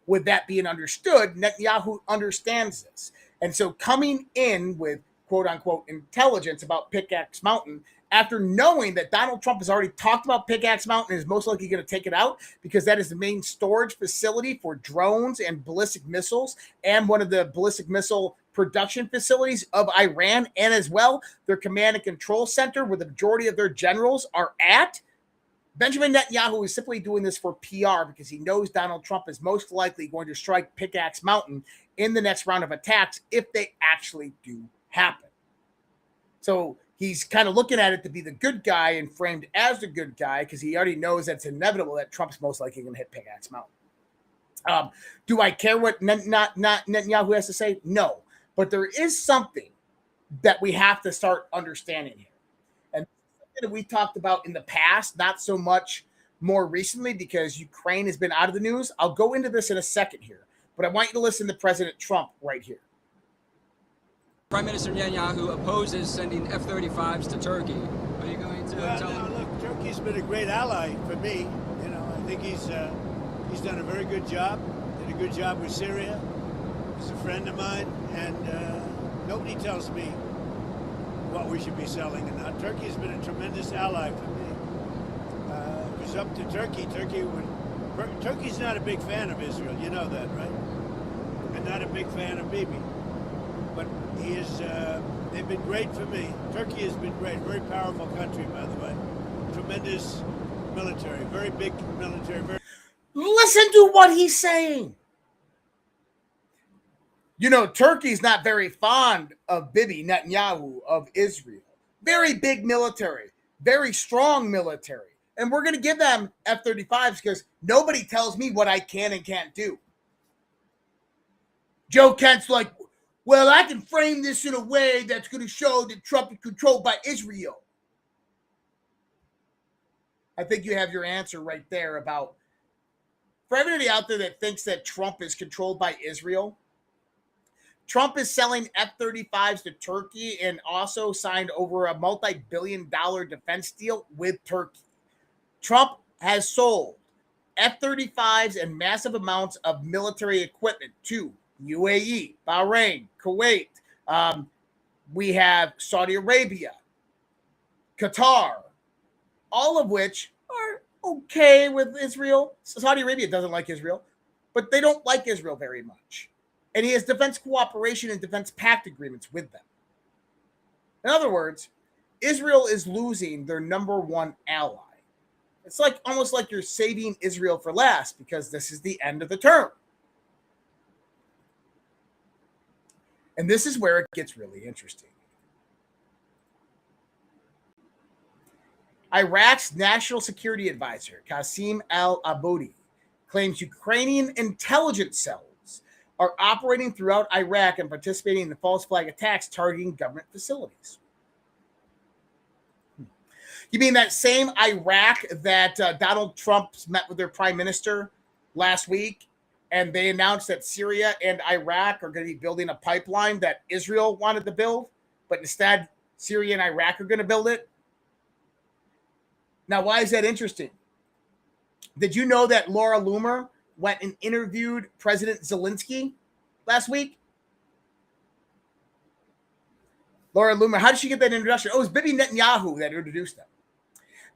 With that being understood, Netanyahu understands this. And so coming in with quote unquote intelligence about Pickaxe Mountain, after knowing that Donald Trump has already talked about Pickaxe Mountain and is most likely going to take it out because that is the main storage facility for drones and ballistic missiles and one of the ballistic missile production facilities of Iran, and as well their command and control center where the majority of their generals are at. Benjamin Netanyahu is simply doing this for PR because he knows Donald Trump is most likely going to strike Pickaxe Mountain in the next round of attacks if they actually do happen. So he's kind of looking at it to be the good guy and framed as the good guy because he already knows that's inevitable that Trump's most likely going to hit Pickaxe Mountain. Do I care what Netanyahu has to say? No. But there is something that we have to start understanding here. And something that we talked about in the past, not so much more recently because Ukraine has been out of the news. I'll go into this in a second here, but I want you to listen to President Trump right here. Prime Minister Netanyahu opposes sending F-35s to Turkey. Are you going to tell him? Look, Turkey's been a great ally for me. You know, I think he's done a very good job. Did a good job with Syria. He's a friend of mine, and nobody tells me what we should be selling and not. Turkey's been a tremendous ally for me. If it was up to Turkey, Turkey's not a big fan of Israel. You know that, right? And not a big fan of Bibi. But they've been great for me. Turkey has been great. Very powerful country, by the way. Tremendous military, very big military. Listen to what he's saying. You know, Turkey's not very fond of Bibi Netanyahu of Israel. Very big military, very strong military. And we're going to give them F-35s because nobody tells me what I can and can't do. Joe Kent's like, well, I can frame this in a way that's going to show that Trump is controlled by Israel. I think you have your answer right there about, for everybody out there that thinks that Trump is controlled by Israel, Trump is selling F-35s to Turkey and also signed over a multi-billion-dollar defense deal with Turkey. Trump has sold F-35s and massive amounts of military equipment to UAE, Bahrain, Kuwait. We have Saudi Arabia, Qatar, all of which are okay with Israel. Saudi Arabia doesn't like Israel, but they don't like Israel very much. And he has defense cooperation and defense pact agreements with them. In other words, Israel is losing their number one ally. It's like almost like you're saving Israel for last because this is the end of the term. And this is where it gets really interesting. Iraq's National Security Advisor, Qasim al-Aboudi, claims Ukrainian intelligence cells are operating throughout Iraq and participating in the false flag attacks targeting government facilities. You mean that same Iraq that Donald Trump met with their prime minister last week, and they announced that Syria and Iraq are going to be building a pipeline that Israel wanted to build, but instead Syria and Iraq are going to build it? Now, why is that interesting? Did you know that Laura Loomer went and interviewed President Zelensky last week? Laura Loomer, how did she get that introduction? Oh, it was Bibi Netanyahu that introduced them.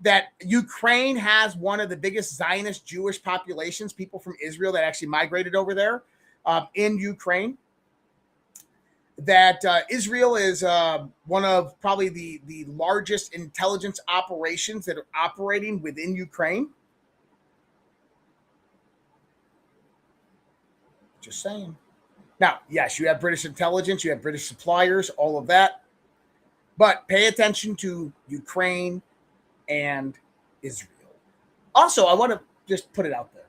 That Ukraine has one of the biggest Zionist Jewish populations, people from Israel that actually migrated over there in Ukraine. That Israel is one of probably the largest intelligence operations that are operating within Ukraine. Just saying. Now, yes, you have British intelligence, you have British suppliers, all of that. But pay attention to Ukraine and Israel. Also, I want to just put it out there.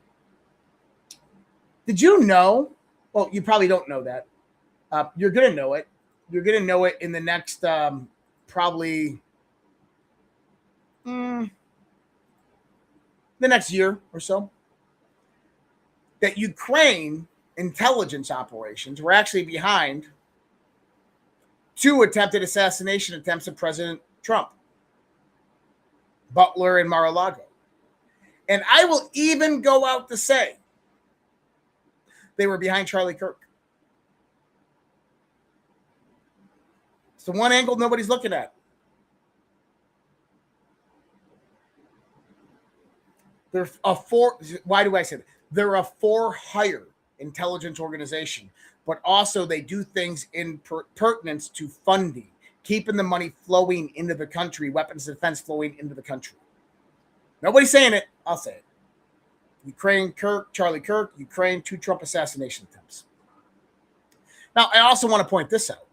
Did you know? Well, you probably don't know that. You're going to know it. You're going to know it in the next probably the next year or so. That Ukraine intelligence operations were actually behind 2 attempted assassination attempts of President Trump, Butler and Mar-a-Lago. And I will even go out to say they were behind Charlie Kirk. It's the one angle nobody's looking at. Why do I say that? They're a for-hire intelligence organization, but also they do things in pertinence to funding, keeping the money flowing into the country, weapons of defense flowing into the country. Nobody's saying it. I'll say it. Ukraine, Charlie Kirk, Ukraine, 2 Trump assassination attempts. Now, I also want to point this out.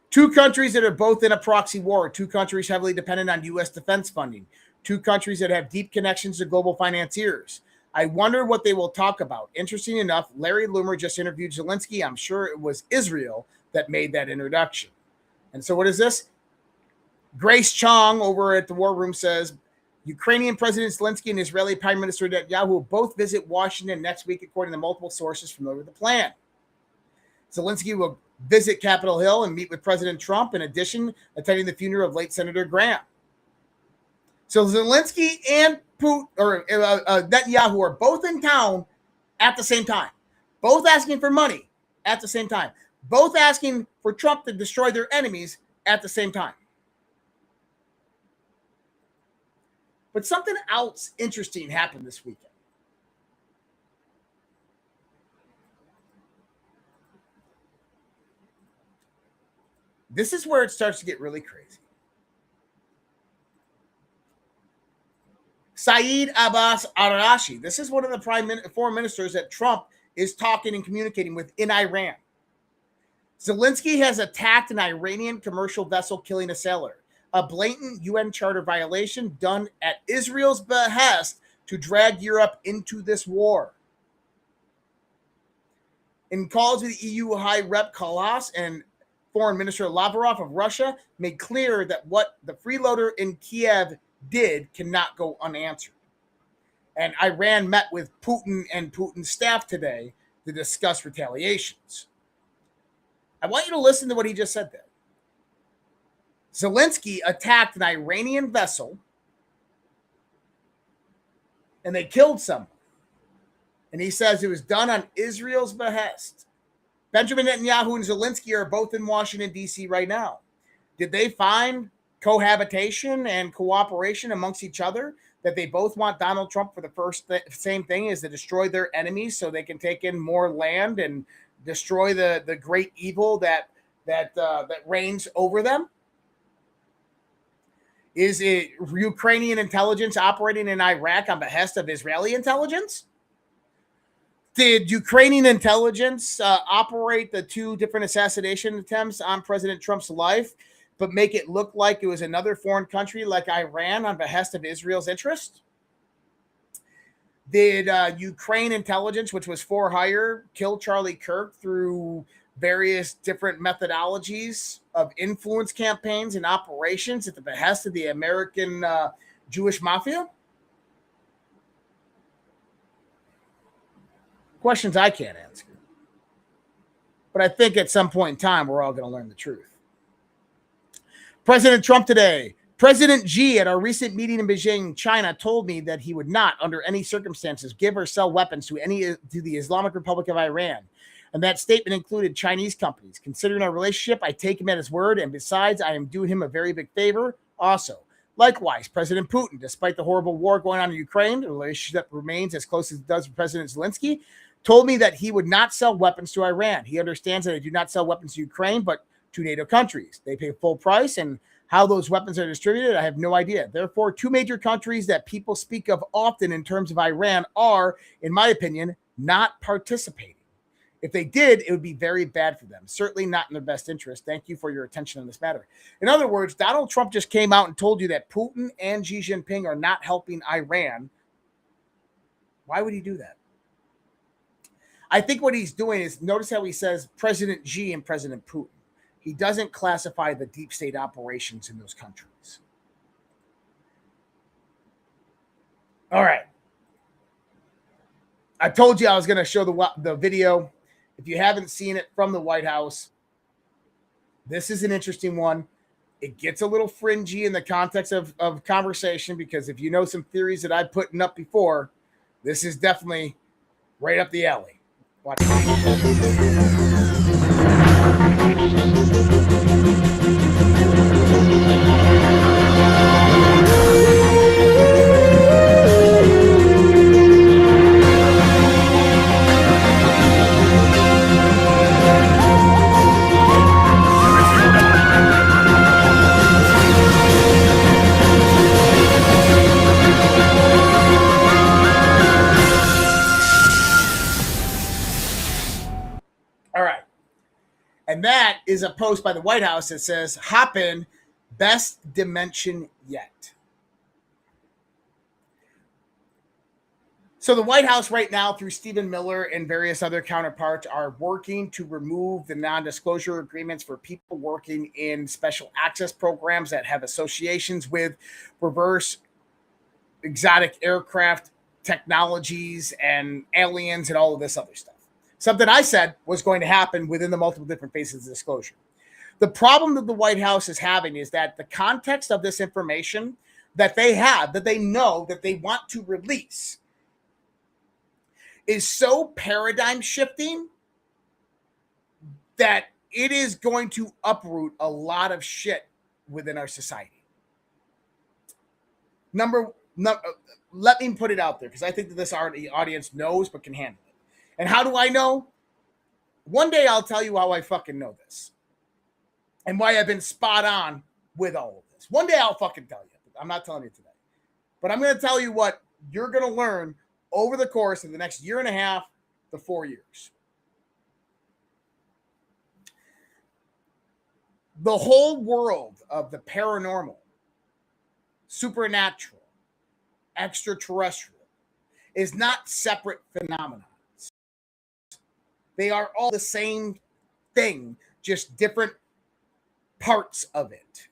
2 countries that are both in a proxy war, 2 countries heavily dependent on U.S. defense funding, 2 countries that have deep connections to global financiers. I wonder what they will talk about. Interesting enough, Larry Loomer just interviewed Zelensky. I'm sure it was Israel that made that introduction. And so what is this? Grace Chong over at the War Room says, Ukrainian President Zelensky and Israeli Prime Minister Netanyahu will both visit Washington next week, according to multiple sources familiar with the plan. Zelensky will visit Capitol Hill and meet with President Trump, in addition, attending the funeral of late Senator Graham. So Zelensky and Netanyahu are both in town at the same time, both asking for money at the same time, both asking for Trump to destroy their enemies at the same time. But something else interesting happened this weekend. This is where it starts to get really crazy. Saeed Abbas Arashi, this is one of the foreign ministers that Trump is talking and communicating with in Iran. Zelensky has attacked an Iranian commercial vessel, killing a sailor, a blatant UN charter violation done at Israel's behest to drag Europe into this war. In calls with EU High Rep Kalas and Foreign Minister Lavrov of Russia made clear that what the freeloader in Kiev did cannot go unanswered. And Iran met with Putin and Putin's staff today to discuss retaliations. I want you to listen to what he just said there. Zelensky attacked an Iranian vessel and they killed someone. And he says it was done on Israel's behest. Benjamin Netanyahu and Zelensky are both in Washington, D.C. right now. Did they find cohabitation and cooperation amongst each other, that they both want Donald Trump for the same thing, is to destroy their enemies so they can take in more land and destroy the great evil that reigns over them? Is it Ukrainian intelligence operating in Iraq on behest of Israeli intelligence? Did Ukrainian intelligence operate the 2 different assassination attempts on President Trump's life, but make it look like it was another foreign country like Iran on behest of Israel's interest? Did Ukraine intelligence, which was for hire, kill Charlie Kirk through various different methodologies of influence campaigns and operations at the behest of the American Jewish mafia? Questions I can't answer. But I think at some point in time, we're all going to learn the truth. President Trump today. President Xi, at our recent meeting in Beijing, China, told me that he would not, under any circumstances, give or sell weapons to the Islamic Republic of Iran. And that statement included Chinese companies. Considering our relationship, I take him at his word. And besides, I am doing him a very big favor also. Likewise, President Putin, despite the horrible war going on in Ukraine, the relationship remains as close as it does with President Zelensky, told me that he would not sell weapons to Iran. He understands that I do not sell weapons to Ukraine, but to NATO countries. They pay full price, and how those weapons are distributed, I have no idea. Therefore, 2 major countries that people speak of often in terms of Iran are, in my opinion, not participating. If they did, it would be very bad for them. Certainly not in their best interest. Thank you for your attention on this matter. In other words, Donald Trump just came out and told you that Putin and Xi Jinping are not helping Iran. Why would he do that? I think what he's doing is, notice how he says President Xi and President Putin. He doesn't classify the deep state operations in those countries. All right. I told you I was going to show the video. If you haven't seen it from the White House, this is an interesting one. It gets a little fringy in the context of conversation, because if you know some theories that I've put up before, this is definitely right up the alley. Watch. And that is a post by the White House that says, hop in, best dimension yet. So the White House right now, through Stephen Miller and various other counterparts, are working to remove the non-disclosure agreements for people working in special access programs that have associations with reverse exotic aircraft technologies and aliens and all of this other stuff. Something I said was going to happen within the multiple different phases of disclosure. The problem that the White House is having is that the context of this information that they have, that they know, that they want to release, is so paradigm shifting that it is going to uproot a lot of shit within our society. Let me put it out there, because I think that this audience knows but can handle it. And how do I know? One day I'll tell you how I fucking know this and why I've been spot on with all of this. One day I'll fucking tell you. I'm not telling you today. But I'm going to tell you what you're going to learn over the course of the next 1.5 to 4 years. The whole world of the paranormal, supernatural, extraterrestrial is not separate phenomena. They are all the same thing, just different parts of it.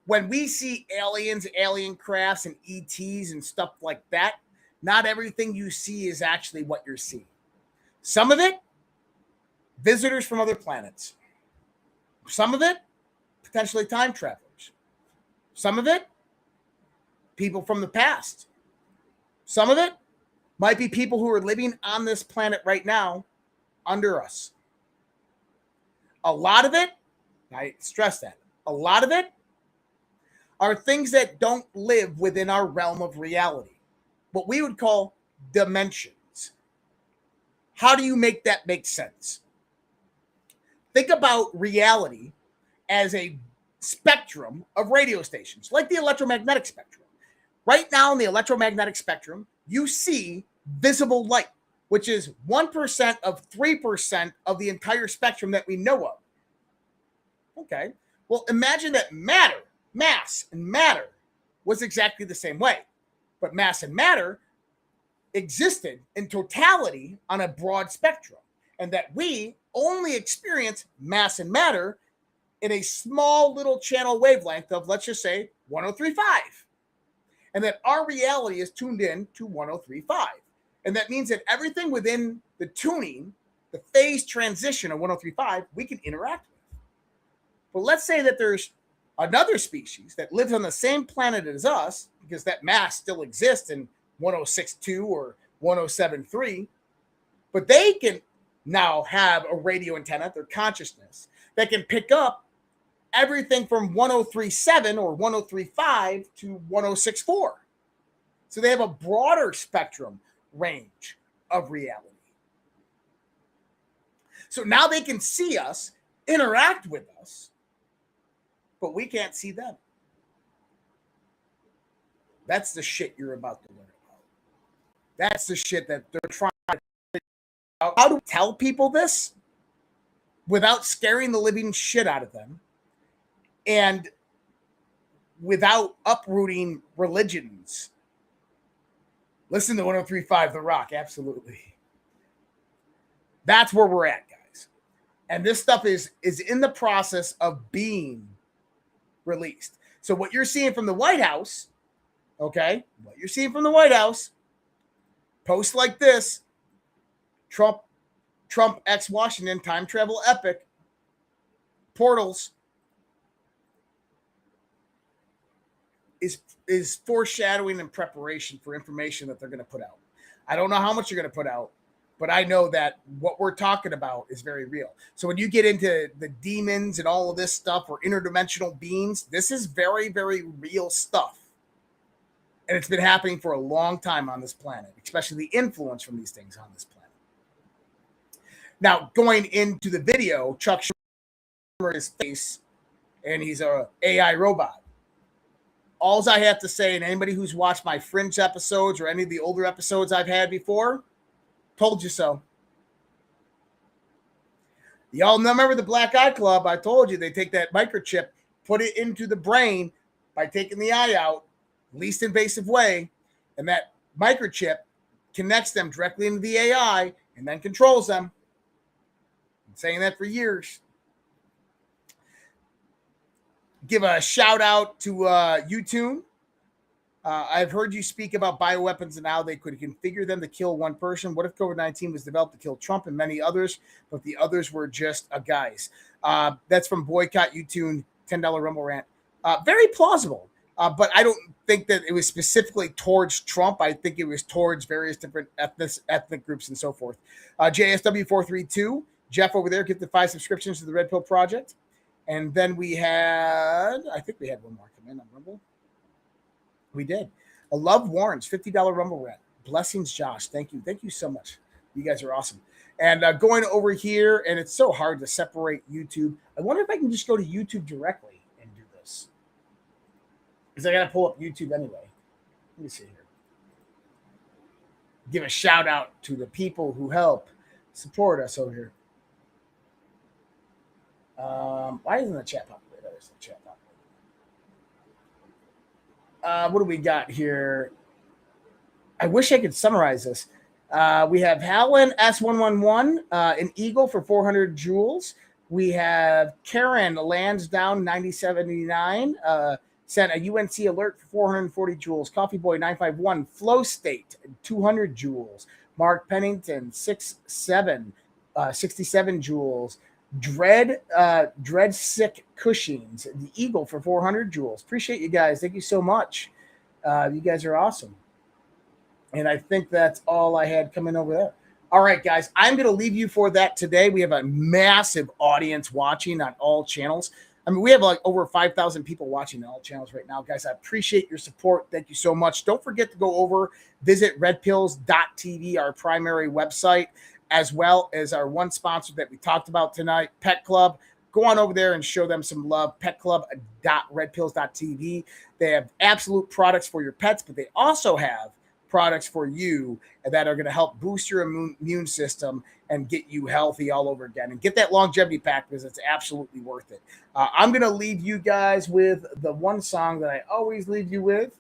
When we see aliens, alien crafts, and ETs and stuff like that, not everything you see is actually what you're seeing. Some of it, visitors from other planets. Some of it, potentially time travelers. Some of it, people from the past. Some of it might be people who are living on this planet right now under us. A lot of it, I stress that, a lot of it are things that don't live within our realm of reality, what we would call dimensions. How do you make that make sense? Think about reality as a spectrum of radio stations, like the electromagnetic spectrum. Right now in the electromagnetic spectrum, you see visible light, which is 1% of 3% of the entire spectrum that we know of. Okay, well, imagine that mass and matter was exactly the same way, but mass and matter existed in totality on a broad spectrum, and that we only experience mass and matter in a small little channel wavelength of, let's just say, 1035. And that our reality is tuned in to 1035. And that means that everything within the tuning, the phase transition of 1035, we can interact with. But let's say that there's another species that lives on the same planet as us, because that mass still exists in 1062 or 1073, but they can now have a radio antenna, their consciousness, that can pick up everything from 1037 or 1035 to 1064. So they have a broader spectrum range of reality. So now they can see us, interact with us, but we can't see them. That's the shit you're about to learn about. That's the shit that they're trying to figure out. How to tell people this without scaring the living shit out of them, and without uprooting religions. Listen to 1035 The Rock, absolutely. That's where we're at, guys. And this stuff is in the process of being released. So what you're seeing from the White House, okay, what you're seeing from the White House Posts like this, Trump X Washington time travel epic, portals, is foreshadowing and preparation for information that they're going to put out. I don't know how much you're going to put out, but I know that what we're talking about is very real. So when you get into the demons and all of this stuff or interdimensional beings, this is very, very real stuff. And it's been happening for a long time on this planet, especially the influence from these things on this planet. Now, going into the video, Chuck Schumer his face, and he's a AI robot. All I have to say, and anybody who's watched my Fringe episodes or any of the older episodes I've had before, told you so. Y'all remember the Black Eye Club? I told you they take that microchip, put it into the brain by taking the eye out, least invasive way, and that microchip connects them directly into the AI and then controls them. Been saying that for years. Give a shout out to YouTube. I've heard you speak about bioweapons and how they could configure them to kill one person. What if COVID-19 was developed to kill Trump and many others, but the others were just a guise? That's from Boycott YouTube, $10 Rumble Rant. Very plausible, but I don't think that it was specifically towards Trump. I think it was towards various different ethnic groups and so forth. JSW432, Jeff over there, get the 5 subscriptions to the Red Pill Project. And then we had, I think we had one more come in on Rumble. We did. A Love Warrens, $50 Rumble Rant. Blessings, Josh. Thank you. Thank you so much. You guys are awesome. And going over here, and it's so hard to separate YouTube. I wonder if I can just go to YouTube directly and do this. Because I got to pull up YouTube anyway. Let me see here. Give a shout out to the people who help support us over here. Why isn't the chat populated? There's the chat populated. What do we got here? I wish I could summarize this. We have Helen S111, an Eagle for 400 joules. We have Karen Lansdowne 9079, sent a UNC alert for 440 joules. Coffee Boy 951, Flow State 200 joules. Mark Pennington 67 joules. Dread Sick Cushings, the Eagle for 400 joules. Appreciate you guys. Thank you so much. You guys are awesome. And I think that's all I had coming over there. All right, guys, I'm going to leave you for that today. We have a massive audience watching on all channels. I mean, we have like over 5,000 people watching on all channels right now. Guys, I appreciate your support. Thank you so much. Don't forget to go over, visit redpills.tv, our primary website, as well as our one sponsor that we talked about tonight, Pet Club. Go on over there and show them some love, petclub.redpills.tv. They have absolute products for your pets, but they also have products for you that are going to help boost your immune system and get you healthy all over again. And get that longevity pack because it's absolutely worth it. I'm going to leave you guys with the one song that I always leave you with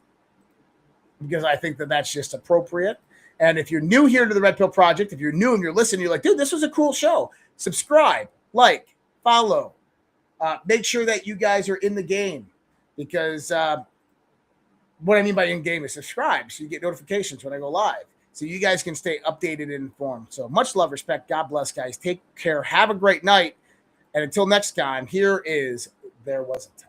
because I think that that's just appropriate. And if you're new here to the Red Pill Project, if you're new and you're listening, you're like, dude, this was a cool show. Subscribe, like, follow. Make sure that you guys are in the game because what I mean by in game is subscribe so you get notifications when I go live so you guys can stay updated and informed. So much love, respect. God bless, guys. Take care. Have a great night. And until next time, here is There Was a Time.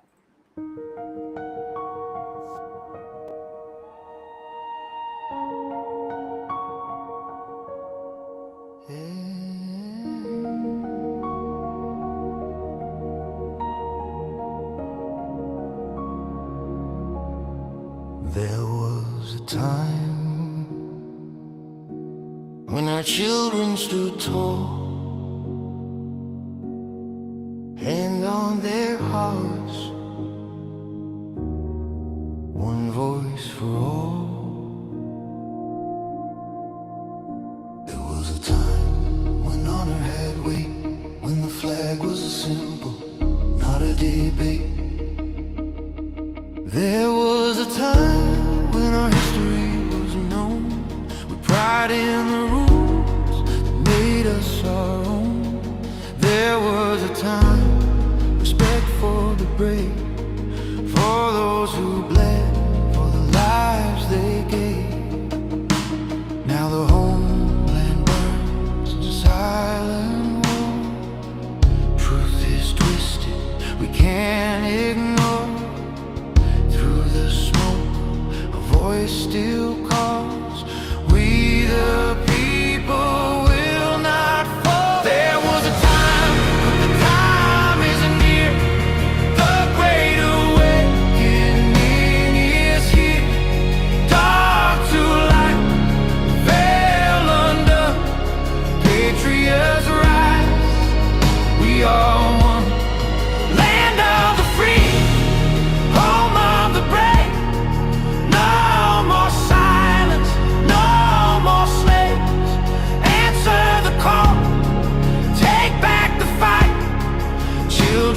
There was a time when our children stood tall, hand on their hearts, one voice for all. There was a time when honor had weight, when the flag was a symbol, not a debate. There was a time when our history was known, with pride in the rules that made us our own. There was a time, respect for the brave, for those who bled, for the lives they gave. Now the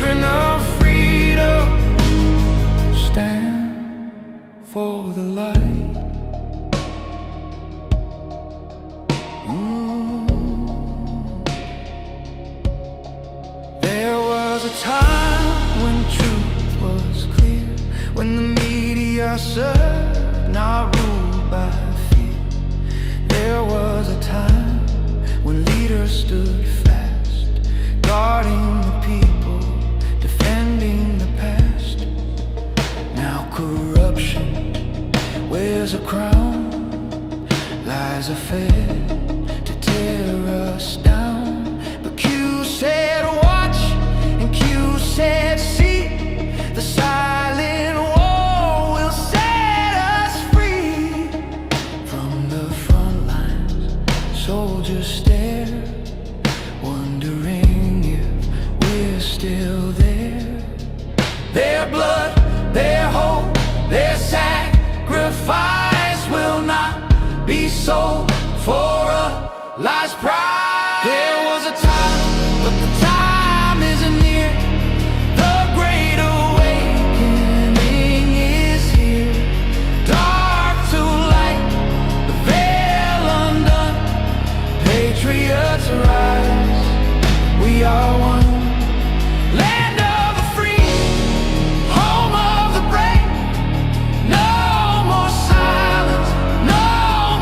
Children of freedom, stand for the light. There was a time when truth was clear, when the media served, not ruled by fear. There was a time when leaders stood fast, guarding the people, defending the past. Now corruption wears a crown, lies are fed to tear us down. But Q said watch, and Q said see. The silent war will set us free. From the front lines, soldiers stare, wondering if we're still there. Their blood, their hope, their sacrifice will not be sold for a last prize. There was a time, but the time isn't near. The great awakening is here. Dark to light, the veil undone. Patriots rise, we are one. Land of the free, home of the brave. No more silence, no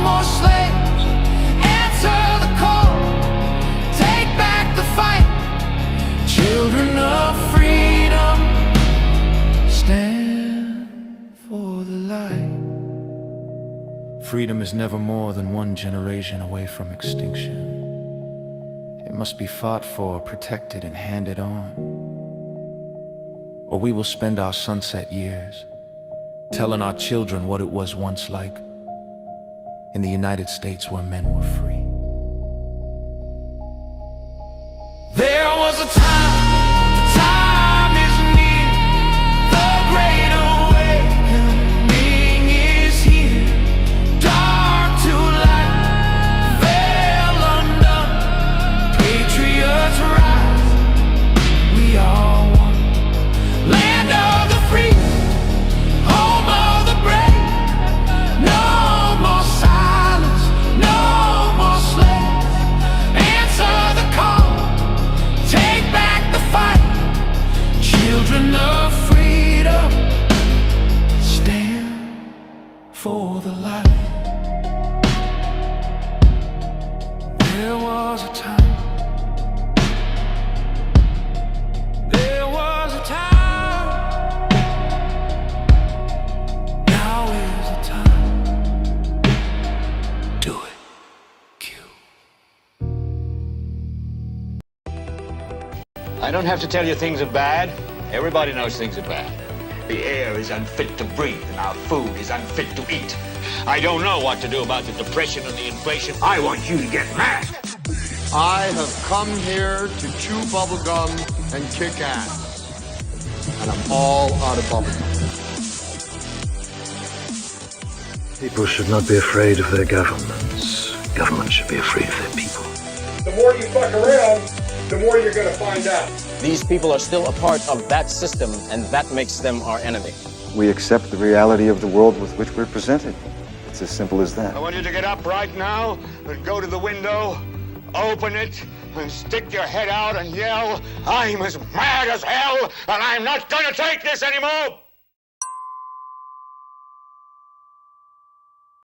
more slaves. Answer the call, take back the fight. Children of freedom, stand for the light. Freedom is never more than one generation away from extinction. It must be fought for, protected, and handed on. Or we will spend our sunset years telling our children what it was once like in the United States where men were free. There was a time, the time is near. The great awakening is here. Dark to light, veil undone. Patriots rise, we are one. Land of the free, home of the brave. No more silence, no more slaves. Answer the call, take back the fight. Children of freedom, stand for the light. There was a time, there was a time, now is the time. Do it, Q. I don't have to tell you things are bad. Everybody knows things are bad. The air is unfit to breathe, and our food is unfit to eat. I don't know what to do about the depression and the inflation. I want you to get mad. I have come here to chew bubblegum and kick ass. And I'm all out of bubblegum. People should not be afraid of their governments. Governments should be afraid of their people. The more you fuck around, the more you're gonna find out. These people are still a part of that system, and that makes them our enemy. We accept the reality of the world with which we're presented. It's as simple as that. I want you to get up right now and go to the window, open it, and stick your head out and yell, I'm as mad as hell, and I'm not gonna take this anymore!